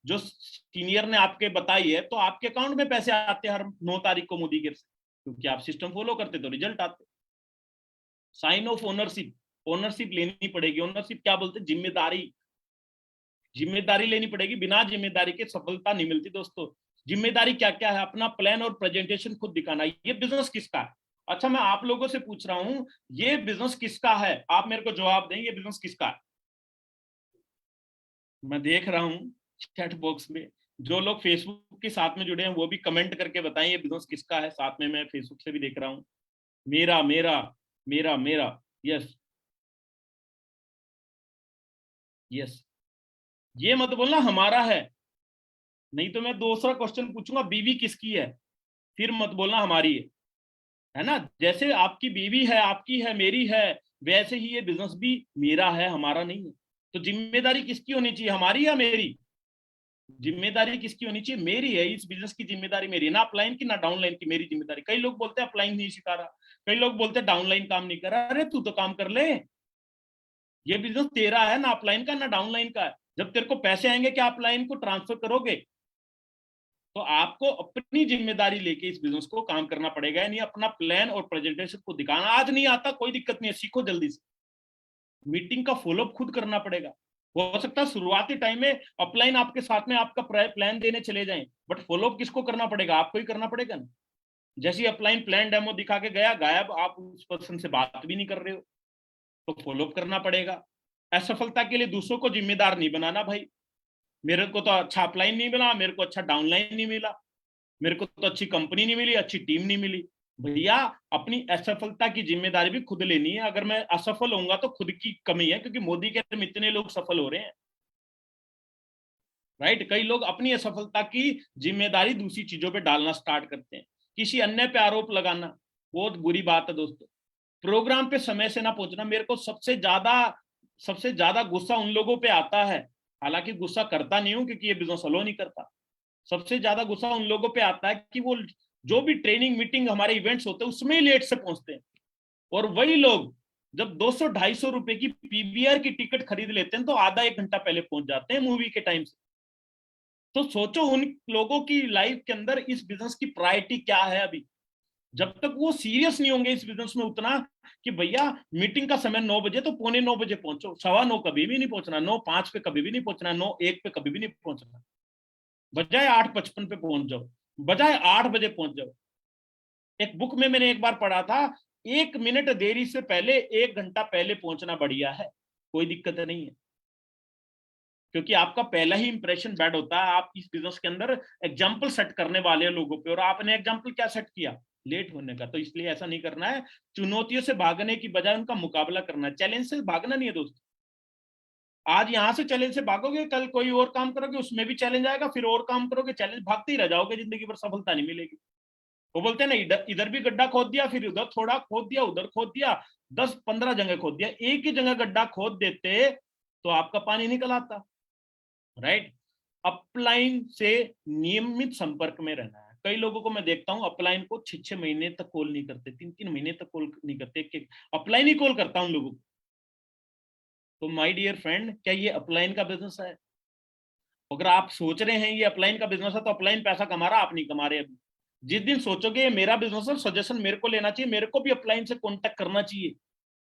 जो सीनियर ने आपके बताई है, तो आपके अकाउंट में पैसे आते हर 9 तारीख को मोदी के से, क्योंकि आप सिस्टम फॉलो करते तो रिजल्ट आते। साइन ऑफ ओनरशिप, ओनरशिप लेनी पड़ेगी। ओनरशिप क्या बोलते, जिम्मेदारी, जिम्मेदारी लेनी पड़ेगी। बिना जिम्मेदारी के सफलता नहीं मिलती दोस्तों। जिम्मेदारी क्या क्या है, अपना प्लान और प्रेजेंटेशन खुद दिखाना। ये बिजनेस किसका है? अच्छा, मैं आप लोगों से पूछ रहा हूं, ये बिजनेस किसका है? आप मेरे को जवाब दें, ये बिजनेस किसका है? मैं देख रहा हूं चैट बॉक्स में जो लोग फेसबुक के साथ में जुड़े हैं, वो भी कमेंट करके बताएं ये बिजनेस किसका है। साथ में मैं फेसबुक से भी देख रहा हूं, मेरा मेरा मेरा मेरा, यस यस। ये मत बोलना हमारा है, नहीं तो मैं दूसरा क्वेश्चन पूछूंगा, बीवी किसकी है, फिर मत बोलना हमारी है ना। जैसे आपकी बीवी है, आपकी है, मेरी है, वैसे ही ये बिजनेस भी मेरा है, हमारा नहीं है। तो जिम्मेदारी किसकी होनी चाहिए, हमारी या मेरी? जिम्मेदारी किसकी होनी चाहिए, मेरी है। इस बिजनेस की जिम्मेदारी मेरी है, ना अपलाइन की ना डाउनलाइन की, मेरी जिम्मेदारी। कई लोग बोलते हैं अपलाइन नहीं सिखा रहा, कई लोग बोलते हैं डाउनलाइन काम नहीं कर रहा। अरे तू तो काम कर ले, ये बिजनेस तेरा है, ना अपलाइन का ना डाउनलाइन का है। जब तेरे को पैसे आएंगे क्या अपलाइन को ट्रांसफर करोगे? तो आपको अपनी जिम्मेदारी लेके इस बिजनेस को काम करना पड़ेगा, यानी अपना प्लान और प्रेजेंटेशन को दिखाना। आज नहीं आता कोई दिक्कत नहीं है, सीखो जल्दी से। मीटिंग का फॉलोअप खुद करना पड़ेगा। हो सकता है शुरुआती टाइम में अपलाइन आपके साथ में आपका प्लान देने चले जाएं, बट फॉलोअप किसको करना पड़ेगा, आपको ही करना पड़ेगा ना। जैसे अपलाइन प्लान डेमो दिखा के गया, गायब, आप उस पर्सन से बात भी नहीं कर रहे हो, तो फॉलोअप करना पड़ेगा। असफलता के लिए दूसरों को जिम्मेदार नहीं बनाना भाई। मेरे को तो अच्छा अपलाइन नहीं मिला, मेरे को अच्छा डाउनलाइन नहीं मिला, मेरे को तो अच्छी कंपनी नहीं मिली, अच्छी टीम नहीं मिली। भैया अपनी असफलता की जिम्मेदारी भी खुद लेनी है। अगर मैं असफल होऊंगा तो खुद की कमी है, क्योंकि मोदी के में इतने लोग सफल हो रहे हैं, राइट। कई लोग अपनी असफलता की जिम्मेदारी दूसरी चीजों पे डालना स्टार्ट करते हैं, किसी अन्य पे आरोप लगाना बहुत बुरी बात है दोस्तों। प्रोग्राम पे समय से ना पहुंचना। मेरे को सबसे ज्यादा गुस्सा उन लोगों पे आता है, हालांकि गुस्सा करता नहीं हूं क्योंकि ये बिजनेस अलो नहीं करता। सबसे ज्यादा गुस्सा उन लोगों पे आता है कि वो जो भी ट्रेनिंग मीटिंग हमारे इवेंट्स होते हैं उसमें लेट से पहुंचते हैं, और वही लोग जब 200-250 रुपए की पीवीआर की टिकट खरीद लेते हैं तो आधा एक घंटा पहले पहुंच जाते हैं मूवी के टाइम से। तो सोचो उन लोगों की लाइफ के अंदर इस बिजनेस की प्रायोरिटी क्या है अभी। जब तक वो सीरियस नहीं होंगे इस बिजनेस में उतना कि भैया मीटिंग का समय 9 बजे, तो 8:45 पहुंचो, 9:15 कभी भी नहीं पहुंचना, 9:05 पे कभी भी नहीं पहुंचना, 9:01 पे कभी भी नहीं पहुंचना, बजाय 8:55 पे पहुंच जाओ, बजाय 8 बजे पहुंच जाओ। एक बुक में मैंने एक बार पढ़ा था, 1 मिनट देरी से पहले 1 घंटा पहले पहुंचना बढ़िया है, कोई दिक्कत नहीं है, क्योंकि आपका पहला ही इंप्रेशन बैड होता है। आप इस बिजनेस के अंदर एग्जाम्पल सेट करने वाले लोगों पे, और आपने एग्जाम्पल क्या सेट किया, लेट होने का। तो इसलिए ऐसा नहीं करना है, चुनौतियों से भागने की बजाय उनका मुकाबला करना है। चैलेंज से भागना नहीं है दोस्तों। आज यहां से चैलेंज से भागोगे, कल कोई और काम करोगे उसमें भी चैलेंज आएगा, फिर और काम करोगे, चैलेंज भागते ही रह जाओगे, जिंदगी भर सफलता नहीं मिलेगी। वो बोलते हैं ना, इधर इधर भी गड्ढा खोद दिया, फिर उधर थोड़ा खोद दिया, उधर खोद दिया, 10-15 जगह खोद दिया, एक ही जगह गड्ढा खोद देते तो आपका पानी निकल आता, राइट। अपलाइन से नियमित संपर्क में रहना है। कई लोगों को मैं देखता हूं अपलाइन को 6-6 महीने तक कॉल नहीं करते, 3-3 महीने तक कॉल नहीं करते, अपलाइन ही कॉल करता हूं लोगों को। तो माय डियर फ्रेंड, क्या ये अपलाइन का बिजनेस है? अगर आप सोच रहे हैं ये अपलाइन का बिजनेस है, तो अपलाइन पैसा कमा रहा, आप नहीं कमा रहे अभी। जिस दिन सोचोगे ये मेरा बिजनेस है, सजेशन मेरे को लेना चाहिए, मेरे को भी अपलाइन से कॉन्टेक्ट करना चाहिए,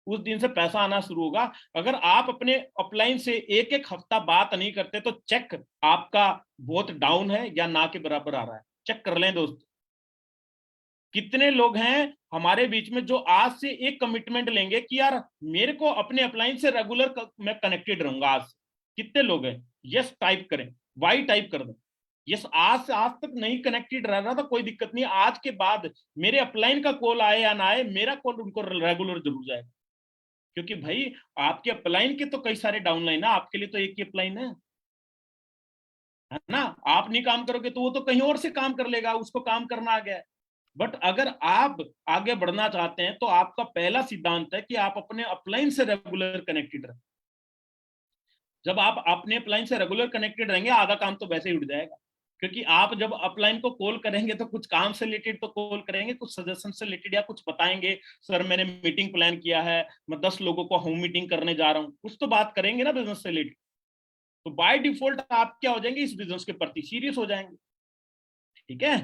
उस दिन से पैसा आना शुरू होगा। अगर आप अपने अपलाइन से एक एक हफ्ता बात नहीं करते तो चेक आपका बहुत डाउन है या ना के बराबर आ रहा है। चेक कर लें दोस्त। कितने लोग हैं हमारे बीच में जो आज से एक कमिटमेंट लेंगे कि यार मेरे को अपने अपलाइन से रेगुलर मैं कनेक्टेड रहूंगा आज से? कितने लोग हैं? यस टाइप करें, वाई टाइप कर दें। यस, आज से आज तक नहीं कनेक्टेड रह रहा था, कोई दिक्कत नहीं, आज के बाद मेरे अपलाइन का कॉल आए या ना आए, मेरा कॉल उनको रेगुलर जरूर जाएगा। क्योंकि भाई आपके अपलाइन के तो कई सारे डाउनलाइन है, आपके लिए तो एक ही अपलाइन है ना। आप नहीं काम करोगे तो वो तो कहीं और से काम कर लेगा, उसको काम करना आ गया है। बट अगर आप आगे बढ़ना चाहते हैं तो आपका पहला सिद्धांत है कि आप अपने अपलाइन से रेगुलर कनेक्टेड रहें। जब आप अपने अपलाइन से रेगुलर कनेक्टेड रहेंगे, आधा काम तो वैसे ही उठ जाएगा। क्योंकि आप जब अपलाइन को कॉल करेंगे तो कुछ काम से रिलेटेड तो कॉल करेंगे, कुछ सजेशन से रिलेटेड, या कुछ बताएंगे, सर मैंने मीटिंग प्लान किया है, मैं 10 लोगों को होम मीटिंग करने जा रहा हूँ, कुछ तो बात करेंगे ना बिजनेस से रिलेटेड। तो बाय डिफॉल्ट आप क्या हो जाएंगे, इस बिजनेस के प्रति सीरियस हो जाएंगे। ठीक है।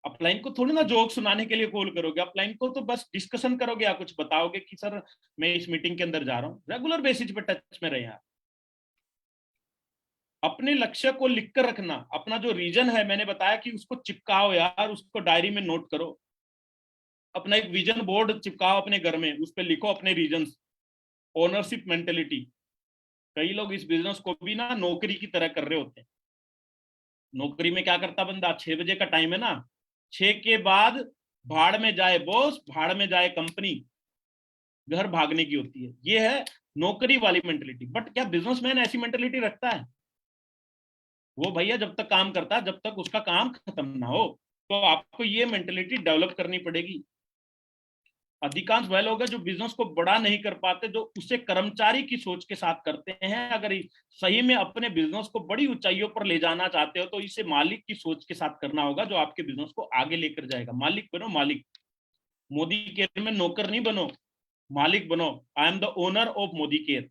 अपलाइन को थोड़ी ना जोक सुनाने के लिए कॉल करोगे, अपलाइन को तो बस डिस्कशन करोगे या कुछ बताओगे कि सर मैं इस मीटिंग के अंदर जा रहा हूँ। रेगुलर बेसिस पे टच में रहे आप। अपने लक्ष्य को लिख कर रखना, अपना जो रीजन है, मैंने बताया कि उसको चिपकाओ यार, उसको डायरी में नोट करो। अपना एक विजन बोर्ड चिपकाओ अपने घर में, उस पर लिखो अपने रीजन। Ownership mentality. कई लोग इस बिजनेस को भी ना नौकरी की तरह कर रहे होते हैं। नौकरी में क्या करता बंदा, 6 बजे का टाइम है ना, 6 के बाद भाड़ में जाए बॉस, भाड़ में जाए कंपनी, घर भागने की होती है। ये है नौकरी वाली मेंटेलिटी। बट क्या बिजनेसमैन ऐसी मेंटेलिटी रखता है? वो भैया जब तक काम करता है, जब तक उसका काम खत्म ना हो। तो आपको ये मेंटेलिटी डेवलप करनी पड़ेगी। अधिकांश वह लोग हैं जो बिजनेस को बड़ा नहीं कर पाते, जो उसे कर्मचारी की सोच के साथ करते हैं। अगर सही में अपने बिजनेस को बड़ी ऊंचाइयों पर ले जाना चाहते हो तो इसे मालिक की सोच के साथ करना होगा, जो आपके बिजनेस को आगे लेकर जाएगा। मालिक बनो, मालिक। मोदी केयर में नौकर नहीं बनो, मालिक बनो। I am the owner of Modi care.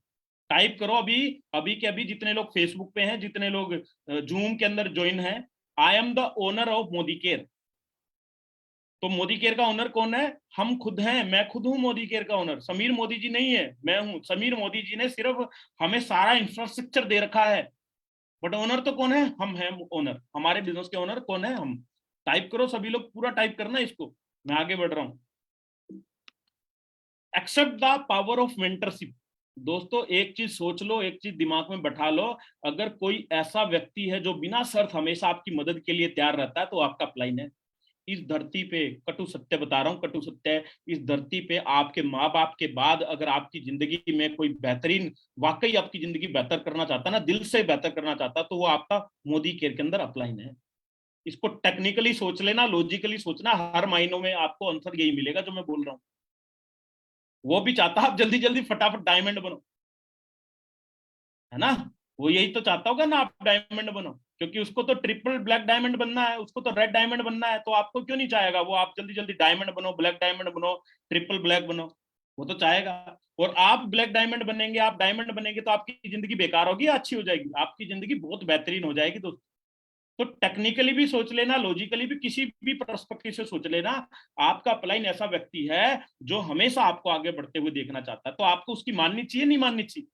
Type करो अभी, अभी के अभी जितने लोग फेसबुक पे हैं, जितने लोग जूम के अंदर ज्वाइन है, I am the owner of Modi care. तो मोदी केयर का ओनर कौन है? हम खुद हैं, मैं खुद हूं मोदी केयर का ओनर। समीर मोदी जी नहीं है, मैं हूं। समीर मोदी जी ने सिर्फ हमें सारा इंफ्रास्ट्रक्चर दे रखा है, बट ओनर तो कौन है? हम हैं ओनर। हमारे बिजनेस के ओनर कौन है? हम। टाइप करो सभी लोग, पूरा टाइप करना इसको, मैं आगे बढ़ रहा हूं। Accept the power of mentorship. दोस्तों एक चीज सोच लो, एक चीज दिमाग में बैठा लो, अगर कोई ऐसा व्यक्ति है जो बिना शर्त हमेशा आपकी मदद के लिए तैयार रहता है, तो आपका अपलाइन है। इस धरती पे, कटु सत्य बता रहा हूँ, कटु सत्य, इस धरती पे आपके माँ बाप के बाद अगर आपकी जिंदगी में कोई बेहतरीन, वाकई आपकी जिंदगी बेहतर करना चाहता ना, दिल से बेहतर करना चाहता, तो वो आपका मोदी केयर के अंदर अपलाइन है। इसको टेक्निकली सोच लेना, लॉजिकली सोचना, हर महीनों में आपको आंसर यही मिलेगा जो मैं बोल रहा हूँ। वो भी चाहता है आप जल्दी जल्दी फटाफट डायमंड बनो, है ना। वो यही तो चाहता होगा ना आप डायमंड बनो, क्योंकि उसको तो ट्रिपल ब्लैक डायमंड बनना है, उसको तो रेड डायमंड बनना है। तो आपको क्यों नहीं चाहेगा वो आप जल्दी जल्दी डायमंड बनो, ब्लैक डायमंड बनो, ट्रिपल ब्लैक बनो? वो तो चाहेगा। और आप ब्लैक डायमंड बनेंगे, आप डायमंड बनेंगे तो आपकी जिंदगी बेकार होगी या अच्छी हो जाएगी? आपकी जिंदगी बहुत बेहतरीन हो जाएगी दोस्तों। तो टेक्निकली भी सोच लेना, लॉजिकली भी, किसी भी पर्सपेक्टिव से सोच लेना, आपका अपलाइन ऐसा व्यक्ति है जो हमेशा आपको आगे बढ़ते हुए देखना चाहता है। तो आपको उसकी माननी चाहिए, नहीं माननी चाहिए?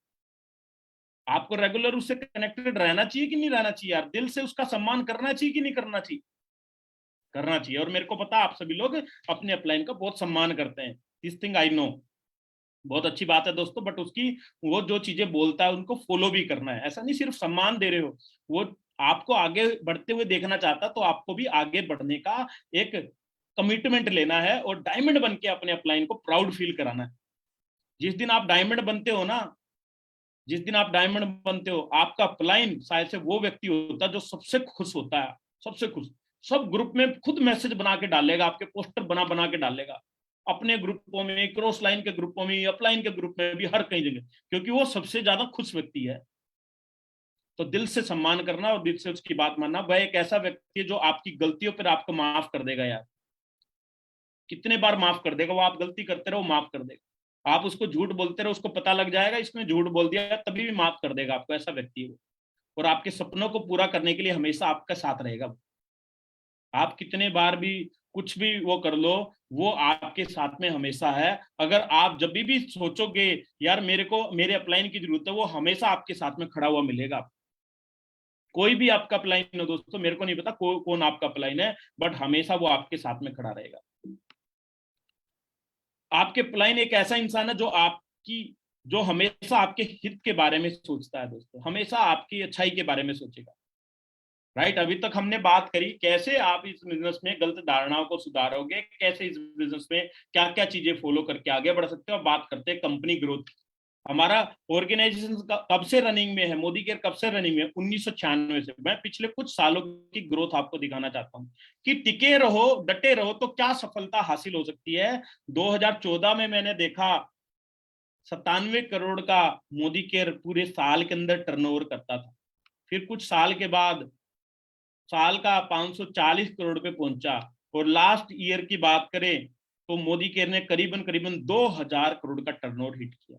आपको रेगुलर उससे कनेक्टेड रहना चाहिए कि नहीं रहना चाहिए यार? दिल से उसका सम्मान करना चाहिए कि नहीं करना चाहिए? करना चाहिए। और मेरे को पता है आप सभी लोग अपने अपलाइन का बहुत सम्मान करते हैं, दिस थिंग आई नो। बहुत अच्छी बात है दोस्तों, बट उसकी वो जो चीजें बोलता है उनको फॉलो भी करना है। ऐसा नहीं सिर्फ सम्मान दे रहे हो, वो आपको आगे बढ़ते हुए देखना चाहता, तो आपको भी आगे बढ़ने का एक कमिटमेंट लेना है और डायमंड बन के अपने अपलाइन को प्राउड फील कराना है। जिस दिन आप डायमंड बनते हो ना, जिस दिन आप डायमंड बनते हो, आपका अपलाइन शायद से वो व्यक्ति होता है जो सबसे खुश होता है, सबसे खुश। सब ग्रुप में खुद मैसेज बना के डालेगा, आपके पोस्टर बना बना के डालेगा, अपने ग्रुपों में, क्रॉस लाइन के ग्रुपों में, अपलाइन के ग्रुप में भी, हर कहीं जगह, क्योंकि वो सबसे ज्यादा खुश व्यक्ति है। तो दिल से सम्मान करना और दिल से उसकी बात मानना। वह एक ऐसा व्यक्ति है जो आपकी गलतियों पर आपको माफ कर देगा यार। कितने बार माफ कर देगा वो? आप गलती करते रहो, माफ कर देगा। आप उसको झूठ बोलते रहो, उसको पता लग जाएगा इसने झूठ बोल दिया, तभी भी माफ कर देगा आपको। ऐसा व्यक्ति है वो। और आपके सपनों को पूरा करने के लिए हमेशा आपका साथ रहेगा। आप कितने बार भी कुछ भी वो कर लो, वो आपके साथ में हमेशा है। अगर आप जब भी सोचोगे यार मेरे को मेरे अपलाइन की जरूरत है, वो हमेशा आपके साथ में खड़ा हुआ मिलेगा। कोई भी आपका अपलाइन हो दोस्तों, मेरे को नहीं पता कौन आपका अपलाइन है, बट हमेशा वो आपके साथ में खड़ा रहेगा। आपके अपलाइन एक ऐसा इंसान है जो आपकी, जो हमेशा आपके हित के बारे में सोचता है दोस्तों, हमेशा आपकी अच्छाई के बारे में सोचेगा। राइट। अभी तक हमने बात करी कैसे आप इस बिजनेस में गलत धारणाओं को सुधारोगे, कैसे इस बिजनेस में क्या क्या चीजें फॉलो करके आगे बढ़ सकते हो। बात करते हैं कंपनी ग्रोथ। हमारा ऑर्गेनाइजेशन कब से रनिंग में है, मोदी केयर कब से रनिंग में है? 1996 से। मैं पिछले कुछ सालों की ग्रोथ आपको दिखाना चाहता हूँ कि टिके रहो, डटे रहो तो क्या सफलता हासिल हो सकती है। 2014 में मैंने देखा 97 करोड़ का मोदी केयर पूरे साल के अंदर टर्नओवर करता था। फिर कुछ साल के बाद साल का 540 करोड़ पे पहुंचा। और लास्ट ईयर की बात करें तो मोदी केयर ने करीबन करीबन 2000 करोड़ का टर्नओवर हिट किया।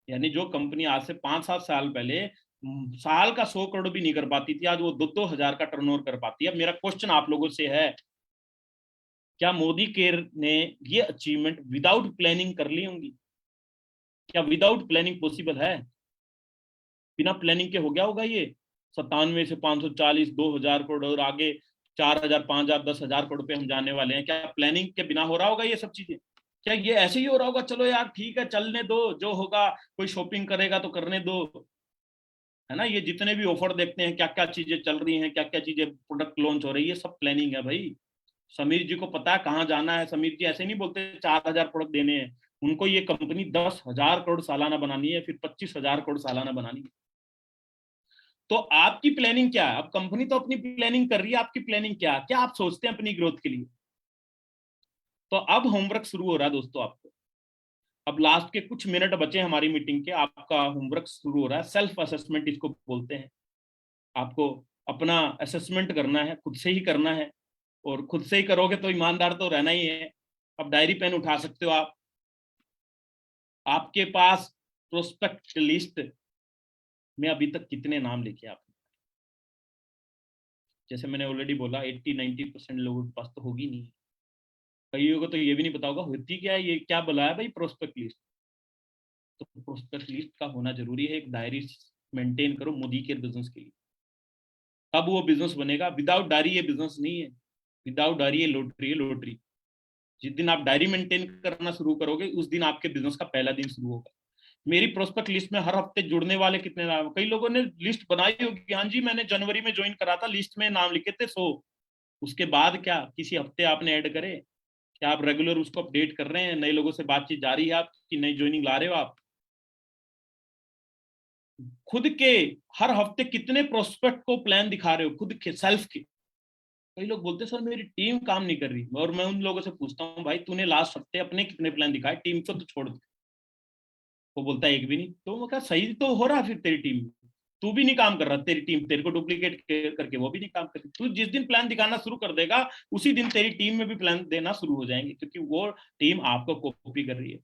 यानी जो कंपनी आज से 5-7 साल पहले साल का 100 करोड़ भी नहीं कर पाती थी, आज वो 2-2 हजार का टर्नओवर कर पाती है। मेरा क्वेश्चन आप लोगों से है, क्या मोदी केयर ने ये अचीवमेंट विदाउट प्लानिंग कर ली होंगी? क्या विदाउट प्लानिंग पॉसिबल है? बिना प्लानिंग के हो गया होगा ये? 97 से 540, 2000 करोड़ और आगे 4000, 5000, 10,000 करोड़ पे हम जाने वाले हैं। क्या प्लानिंग के बिना हो रहा होगा ये सब चीजें? क्या ये ऐसे ही हो रहा होगा, चलो यार ठीक है चलने दो, जो होगा, कोई शॉपिंग करेगा तो करने दो, है ना? ये जितने भी ऑफर देखते हैं, क्या क्या चीजें चल रही हैं, क्या क्या चीजें प्रोडक्ट लॉन्च हो रही है, सब प्लानिंग है भाई। समीर जी को पता है कहाँ जाना है। समीर जी ऐसे नहीं बोलते 4000 प्रोडक्ट देने हैं। उनको ये कंपनी 10,000 करोड़ सालाना बनानी है, फिर 25,000 करोड़ सालाना बनानी है। तो आपकी प्लानिंग क्या है? अब कंपनी तो अपनी प्लानिंग कर रही है, आपकी प्लानिंग क्या है? क्या आप सोचते हैं अपनी ग्रोथ के लिए? तो अब होमवर्क शुरू हो रहा है दोस्तों आपको। अब लास्ट के कुछ मिनट बचे हमारी मीटिंग के, आपका होमवर्क शुरू हो रहा है। सेल्फ असेसमेंट इसको बोलते हैं। आपको अपना असेसमेंट करना है, खुद से ही करना है। और खुद से ही करोगे तो ईमानदार तो रहना ही है। अब डायरी पेन उठा सकते हो आप। आपके पास प्रोस्पेक्ट लिस्ट में अभी तक कितने नाम लिखे आपने? जैसे मैंने ऑलरेडी बोला 80-90% लोगों के पास तो होगी नहीं। कईयों को तो ये भी नहीं पता होगा होती क्या है, ये क्या बुलाया भाई प्रोस्पेक्ट लिस्ट। तो प्रोस्पेक्ट लिस्ट का होना जरूरी है। एक डायरी मेंटेन करो मोदी के बिजनेस के लिए। तब वो बिजनेस बनेगा। विदाउट डायरी ये बिजनेस नहीं है। विदाउट डायरी ये लॉटरी है, लॉटरी। जिस दिन आप डायरी मेंटेन करना शुरू करोगे उस दिन आपके बिजनेस का पहला दिन शुरू होगा। मेरी प्रोस्पेक्ट लिस्ट में हर हफ्ते जुड़ने वाले कितने नाम? कई लोगों ने लिस्ट बनाई होगी, हाँ जी मैंने जनवरी में ज्वाइन करा था, लिस्ट में नाम लिखे थे 100। उसके बाद क्या किसी हफ्ते आपने ऐड करे? क्या आप रेगुलर उसको अपडेट कर रहे हैं? नए लोगों से बातचीत जारी है आपकी? नई ज्वाइनिंग ला रहे हो आप? खुद के हर हफ्ते कितने प्रोस्पेक्ट को प्लान दिखा रहे हो खुद के सेल्फ के? कई लोग बोलते हैं सर मेरी टीम काम नहीं कर रही, और मैं उन लोगों से पूछता हूँ भाई तूने लास्ट हफ्ते अपने कितने प्लान दिखाए, टीम को तो छोड़ दे। वो बोलता है एक भी नहीं। तो मैं कहा सही तो हो रहा फिर तेरी टीम, तू भी नहीं काम कर रहा, तेरी टीम तेरे को डुप्लीकेट करके वो भी नहीं काम कर रही। तू जिस दिन प्लान दिखाना शुरू कर देगा उसी दिन तेरी टीम में भी प्लान देना शुरू हो जाएंगे, क्योंकि वो टीम आपको कॉपी कर रही है।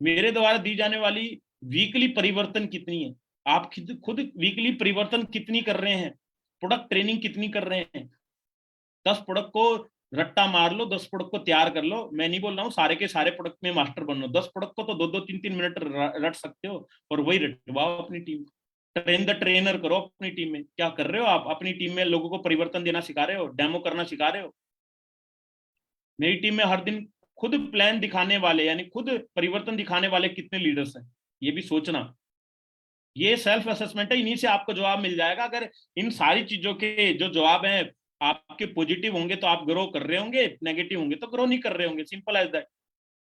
मेरे द्वारा दी जाने वाली वीकली परिवर्तन कितनी है, आप खुद वीकली परिवर्तन कितनी कर रहे हैं, प्रोडक्ट ट्रेनिंग कितनी कर रहे हैं। 10 प्रोडक्ट को रट्टा मार लो, 10 प्रोडक्ट को तैयार कर लो। मैं नहीं बोल रहा हूँ सारे के सारे प्रोडक्ट में मास्टर बन लो, 10 प्रोडक्ट को तो 2-2 3-3 मिनट रट सकते हो, और वही रटवाओ अपनी टीम। ट्रेन द ट्रेनर करो अपनी टीम में। क्या कर रहे हो आप अपनी टीम में? लोगों को परिवर्तन देना सिखा रहे हो, डेमो करना सिखा रहे हो। मेरी टीम में हर दिन खुद प्लान दिखाने वाले, यानी खुद परिवर्तन दिखाने वाले कितने लीडर्स हैं, ये भी सोचना। ये सेल्फ असेसमेंट है, इन्हीं से आपको जवाब मिल जाएगा। अगर इन सारी चीजों के जो जवाब हैं आपके पॉजिटिव होंगे तो आप ग्रो कर रहे होंगे, नेगेटिव होंगे तो ग्रो नहीं कर रहे होंगे, सिंपल एज दैट।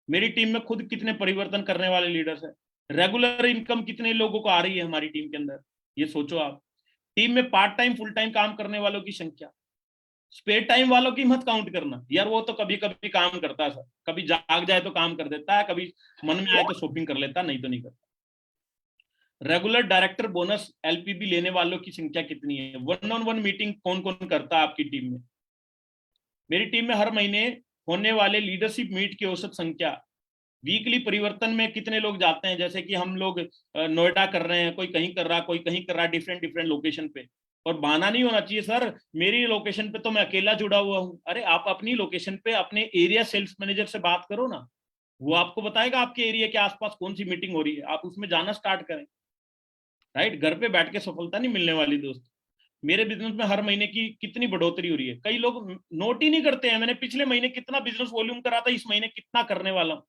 मेरी टीम में खुद कितने परिवर्तन करने वाले लीडर्स हैं, रेगुलर इनकम कितने लोगों को आ रही है हमारी टीम के अंदर, ये सोचो आप। टीम में पार्ट टाइम फुल टाइम काम करने वालों की संख्या, स्पेयर टाइम वालों की मत काउंट करना यार, वो तो कभी कभी काम करता है सर, कभी जाग जाए तो काम कर देता है, कभी मन में आए तो शॉपिंग कर लेता है, नहीं तो नहीं करता। रेगुलर डायरेक्टर बोनस एलपीबी लेने वालों की संख्या कितनी है, 1-on-1 मीटिंग कौन कौन करता है आपकी टीम में। मेरी टीम में हर महीने होने वाले लीडरशिप मीट की औसत संख्या, वीकली परिवर्तन में कितने लोग जाते हैं, जैसे कि हम लोग नोएडा कर रहे हैं, कोई कहीं कर रहा, कोई कहीं कर रहा, डिफरेंट डिफरेंट लोकेशन पे। और बहाना नहीं होना चाहिए सर मेरी लोकेशन पे तो मैं अकेला जुड़ा हुआ हूँ। अरे आप अपनी लोकेशन पे अपने एरिया सेल्स मैनेजर से बात करो ना, वो आपको बताएगा आपके एरिया के आसपास कौन सी मीटिंग हो रही है, आप उसमें जाना स्टार्ट करें। राइट, घर पे बैठ के सफलता नहीं मिलने वाली दोस्त। मेरे बिजनेस में हर महीने की कितनी बढ़ोतरी हो रही है, कई लोग नोट ही नहीं करते हैं। मैंने पिछले महीने कितना बिजनेस वॉल्यूम करा था, इस महीने कितना करने वाला हूं।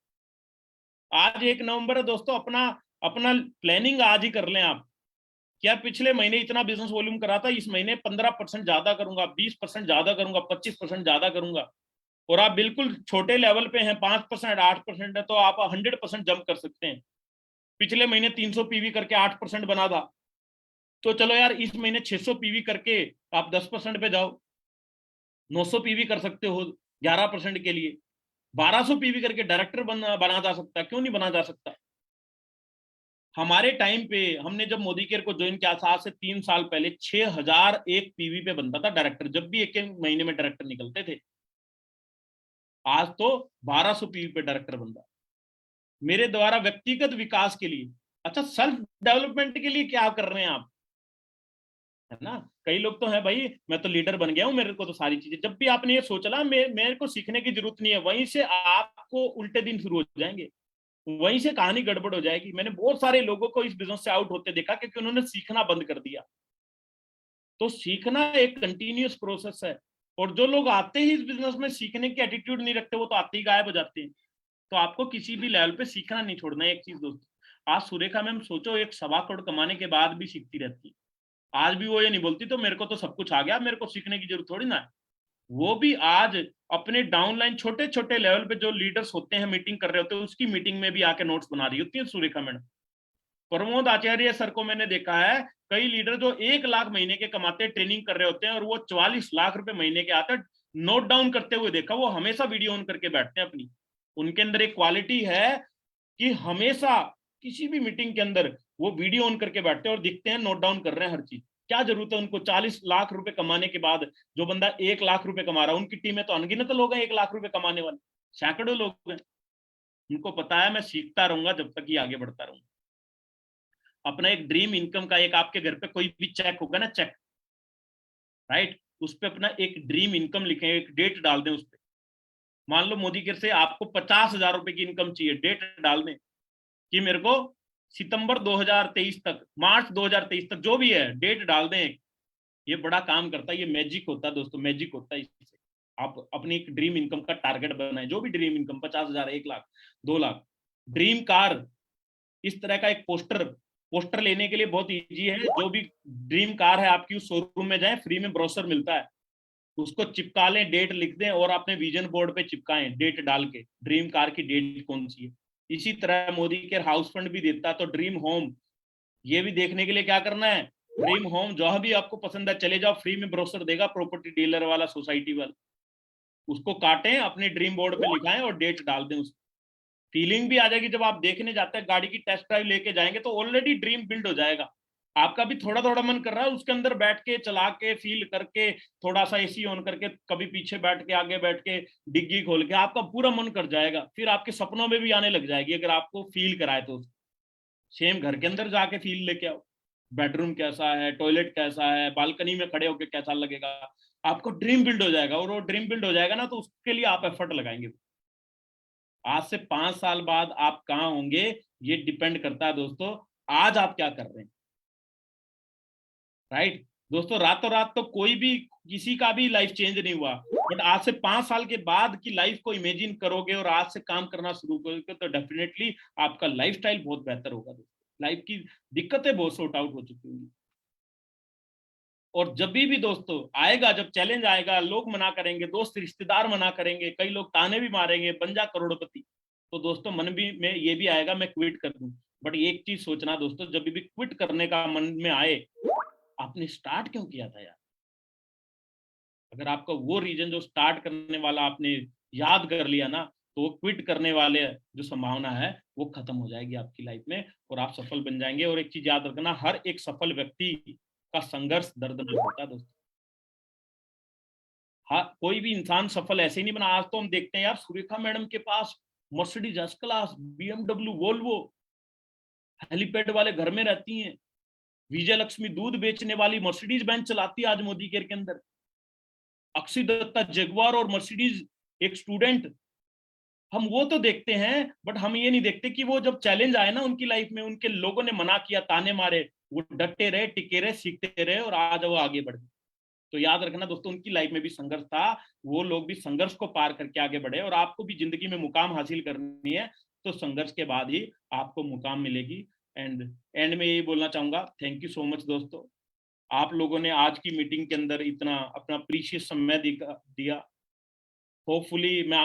आज 1 नवंबर है दोस्तों, अपना अपना प्लानिंग आज ही कर लें आप। क्या पिछले महीने इतना बिजनेस वॉल्यूम करा था, इस महीने 15% ज्यादा करूंगा, 20% ज्यादा करूंगा, 25% ज्यादा करूंगा। और आप बिल्कुल छोटे लेवल पे हैं, 5% 8% है, तो आप 100% जंप कर सकते हैं। पिछले महीने 300 पीवी करके 8% बना था, तो चलो यार इस महीने 600 पीवी करके आप 10% पे जाओ, 900 पीवी कर सकते हो 11% के लिए, 1200 पीवी करके डायरेक्टर बना जा सकता है, क्यों नहीं बना जा सकता। हमारे टाइम पे हमने जब मोदी केयर को ज्वाइन किया था, आज से 3 साल पहले 6001 पीवी पे बनता था डायरेक्टर, जब भी एक महीने में डायरेक्टर निकलते थे। आज तो 1200 पीवी पे डायरेक्टर बनता। मेरे द्वारा व्यक्तिगत विकास के लिए, अच्छा सेल्फ डेवलपमेंट के लिए क्या कर रहे हैं आप, है ना। कई लोग तो है भाई मैं तो लीडर बन गया हूं, मेरे को तो सारी चीजें, जब भी आपने ये सोचा मेरे को सीखने की जरूरत नहीं है, वहीं से आपको उल्टे दिन शुरू हो जाएंगे, वहीं से कहानी गड़बड़ हो जाएगी। मैंने बहुत सारे लोगों को इस बिजनेस से आउट होते देखा क्योंकि उन्होंने सीखना बंद कर दिया। तो सीखना एक कंटिन्यूअस प्रोसेस है, और जो लोग आते ही इस बिजनेस में सीखने की एटीट्यूड नहीं रखते वो तो आते ही गायब हो जाते हैं। तो आपको किसी भी लेवल पे सीखना नहीं छोड़ना है। एक चीज दोस्तों, आज सुरेखा मैम सोचो 1.25 करोड़ कमाने के बाद भी सीखती रहती है। आज भी वो ये नहीं बोलती तो मेरे को तो सब कुछ आ गया, मेरे को सीखने की जरूरत थोड़ी ना है। वो भी आज अपने डाउनलाइन छोटे छोटे लेवल पे जो लीडर्स होते हैं मीटिंग कर रहे होते हैं, उसकी मीटिंग में भी आके नोट्स बना रही होती है सुरेखा मैडम। प्रमोद आचार्य सर को मैंने देखा है, कई लीडर जो 1 लाख महीने के कमाते ट्रेनिंग कर रहे होते हैं और वो 44 लाख रुपए महीने के आते नोट डाउन करते हुए देखा, वो हमेशा वीडियो ऑन करके बैठते हैं अपनी। उनके अंदर एक क्वालिटी है कि हमेशा किसी भी मीटिंग के अंदर वो वीडियो ऑन करके बैठते हैं और दिखते हैं नोट डाउन कर रहे हैं हर चीज। क्या जरूरत है उनको 40 लाख रुपए कमाने के बाद, जो बंदा 1 लाख रुपए कमा रहा है उनकी टीम में तो अनगिनत लोग हैं 1 लाख रुपए कमाने वाले, सैकड़ों लोग हैं। उनको पता है मैं सीखता रहूंगा जब तक ही आगे बढ़ता रहूंगा। अपना एक ड्रीम इनकम का, एक आपके घर पे कोई भी चेक होगा ना, चेक, राइट, उस पर अपना एक ड्रीम इनकम लिखें, एक डेट डाल दें उस पर। मान लो मोदी केयर से आपको 50,000 रुपए की इनकम चाहिए, डेट डाल दें कि मेरे को सितंबर 2023 तक, मार्च 2023 तक, जो भी है डेट डाल दें। ये बड़ा काम करता है, ये मैजिक होता है दोस्तों, मैजिक होता है। इससे आप अपनी एक ड्रीम इनकम का टारगेट बनाए, जो भी dream income, 50,000, 1 lakh, 2 lakh. Dream car, इस तरह का एक पोस्टर, पोस्टर लेने के लिए बहुत इजी है। जो भी ड्रीम कार है आपकी, उस शोरूम में जाएं, फ्री में ब्रोशर मिलता है, उसको चिपका लें, डेट लिख दें और अपने विजन बोर्ड पे चिपकाएं डेट डाल के, ड्रीम कार की डेट कौन सी है। इसी तरह मोदी केयर हाउस फंड भी देता है, तो ड्रीम होम, ये भी देखने के लिए क्या करना है, ड्रीम होम जहां भी आपको पसंद है चले जाओ, फ्री में ब्रोशर देगा प्रॉपर्टी डीलर वाला, सोसाइटी वाला, उसको काटें, अपने ड्रीम बोर्ड पे लिखाएं और डेट डाल दें। उस फीलिंग भी आ जाएगी। जब आप देखने जाते हैं, गाड़ी की टेस्ट ड्राइव लेके जाएंगे तो ऑलरेडी ड्रीम बिल्ड हो जाएगा। आपका भी थोड़ा थोड़ा मन कर रहा है उसके अंदर बैठ के, चला के, फील करके, थोड़ा सा एसी ऑन करके, कभी पीछे बैठ के, आगे बैठ के, डिग्गी खोल के, आपका पूरा मन कर जाएगा। फिर आपके सपनों में भी आने लग जाएगी अगर आपको फील कराए तो। सेम घर के अंदर जाके फील लेके आओ, बेडरूम कैसा है, टॉयलेट कैसा है, बालकनी में खड़े होके कैसा लगेगा, आपको ड्रीम बिल्ड हो जाएगा। और वो ड्रीम बिल्ड हो जाएगा ना, तो उसके लिए आप एफर्ट लगाएंगे। आज से 5 साल बाद आप कहाँ होंगे ये डिपेंड करता है दोस्तों, आज आप क्या कर रहे हैं। राइट दोस्तों, रातों रात तो कोई भी, किसी का भी लाइफ चेंज नहीं हुआ, बट आज से 5 साल के बाद की लाइफ को इमेजिन करोगे और आज से काम करना शुरू करोगे तो डेफिनेटली आपका लाइफस्टाइल बहुत बेहतर होगा दोस्तों। लाइफ की दिक्कतें बहुत सॉर्ट आउट हो चुकी होंगी। और जब भी दोस्तों आएगा, जब चैलेंज आएगा, लोग मना करेंगे, दोस्त रिश्तेदार मना करेंगे, कई लोग ताने भी मारेंगे, बन जा करोड़पति, तो दोस्तों मन भी में ये भी आएगा मैं क्विट कर दूं। बट एक चीज सोचना दोस्तों, जब भी क्विट करने का मन में आए, आपने स्टार्ट क्यों किया था यार। अगर आपका वो रीजन जो स्टार्ट करने वाला आपने याद कर लिया ना, तो वो क्विट करने वाले जो संभावना है वो खत्म हो जाएगी आपकी लाइफ में, और आप सफल बन जाएंगे। और एक चीज याद रखना, हर एक सफल व्यक्ति का संघर्ष दर्दनाक होता है दोस्तों। हाँ, कोई भी इंसान सफल ऐसे ही नहीं बना। आज तो हम देखते हैं यार, सुरेखा मैडम के पास Mercedes S class, BMW, Volvo, helipad वाले घर में रहती हैं। विजय लक्ष्मी दूध बेचने वाली मर्सिडीज बेंच चलाती है आज मोदी केयर के अंदर। अक्षय दत्ता जगुआर और मर्सिडीज, एक स्टूडेंट। हम वो तो देखते हैं, बट हम ये नहीं देखते कि वो जब चैलेंज आए ना उनकी लाइफ में, उनके लोगों ने मना किया, ताने मारे, वो डटे रहे, टिके रहे, सीखते रहे, और आज वो आगे बढ़े। तो याद रखना दोस्तों, उनकी लाइफ में भी संघर्ष था, वो लोग भी संघर्ष को पार करके आगे बढ़े। और आपको भी जिंदगी में मुकाम हासिल करनी है तो संघर्ष के बाद ही आपको मुकाम मिलेगी। एंड में यही बोलना चाहूंगा, थैंक यू सो मच दोस्तों, आप लोगों ने आज की मीटिंग के अंदर इतना अपना प्रीशियस समय दिया। होपफुली मैं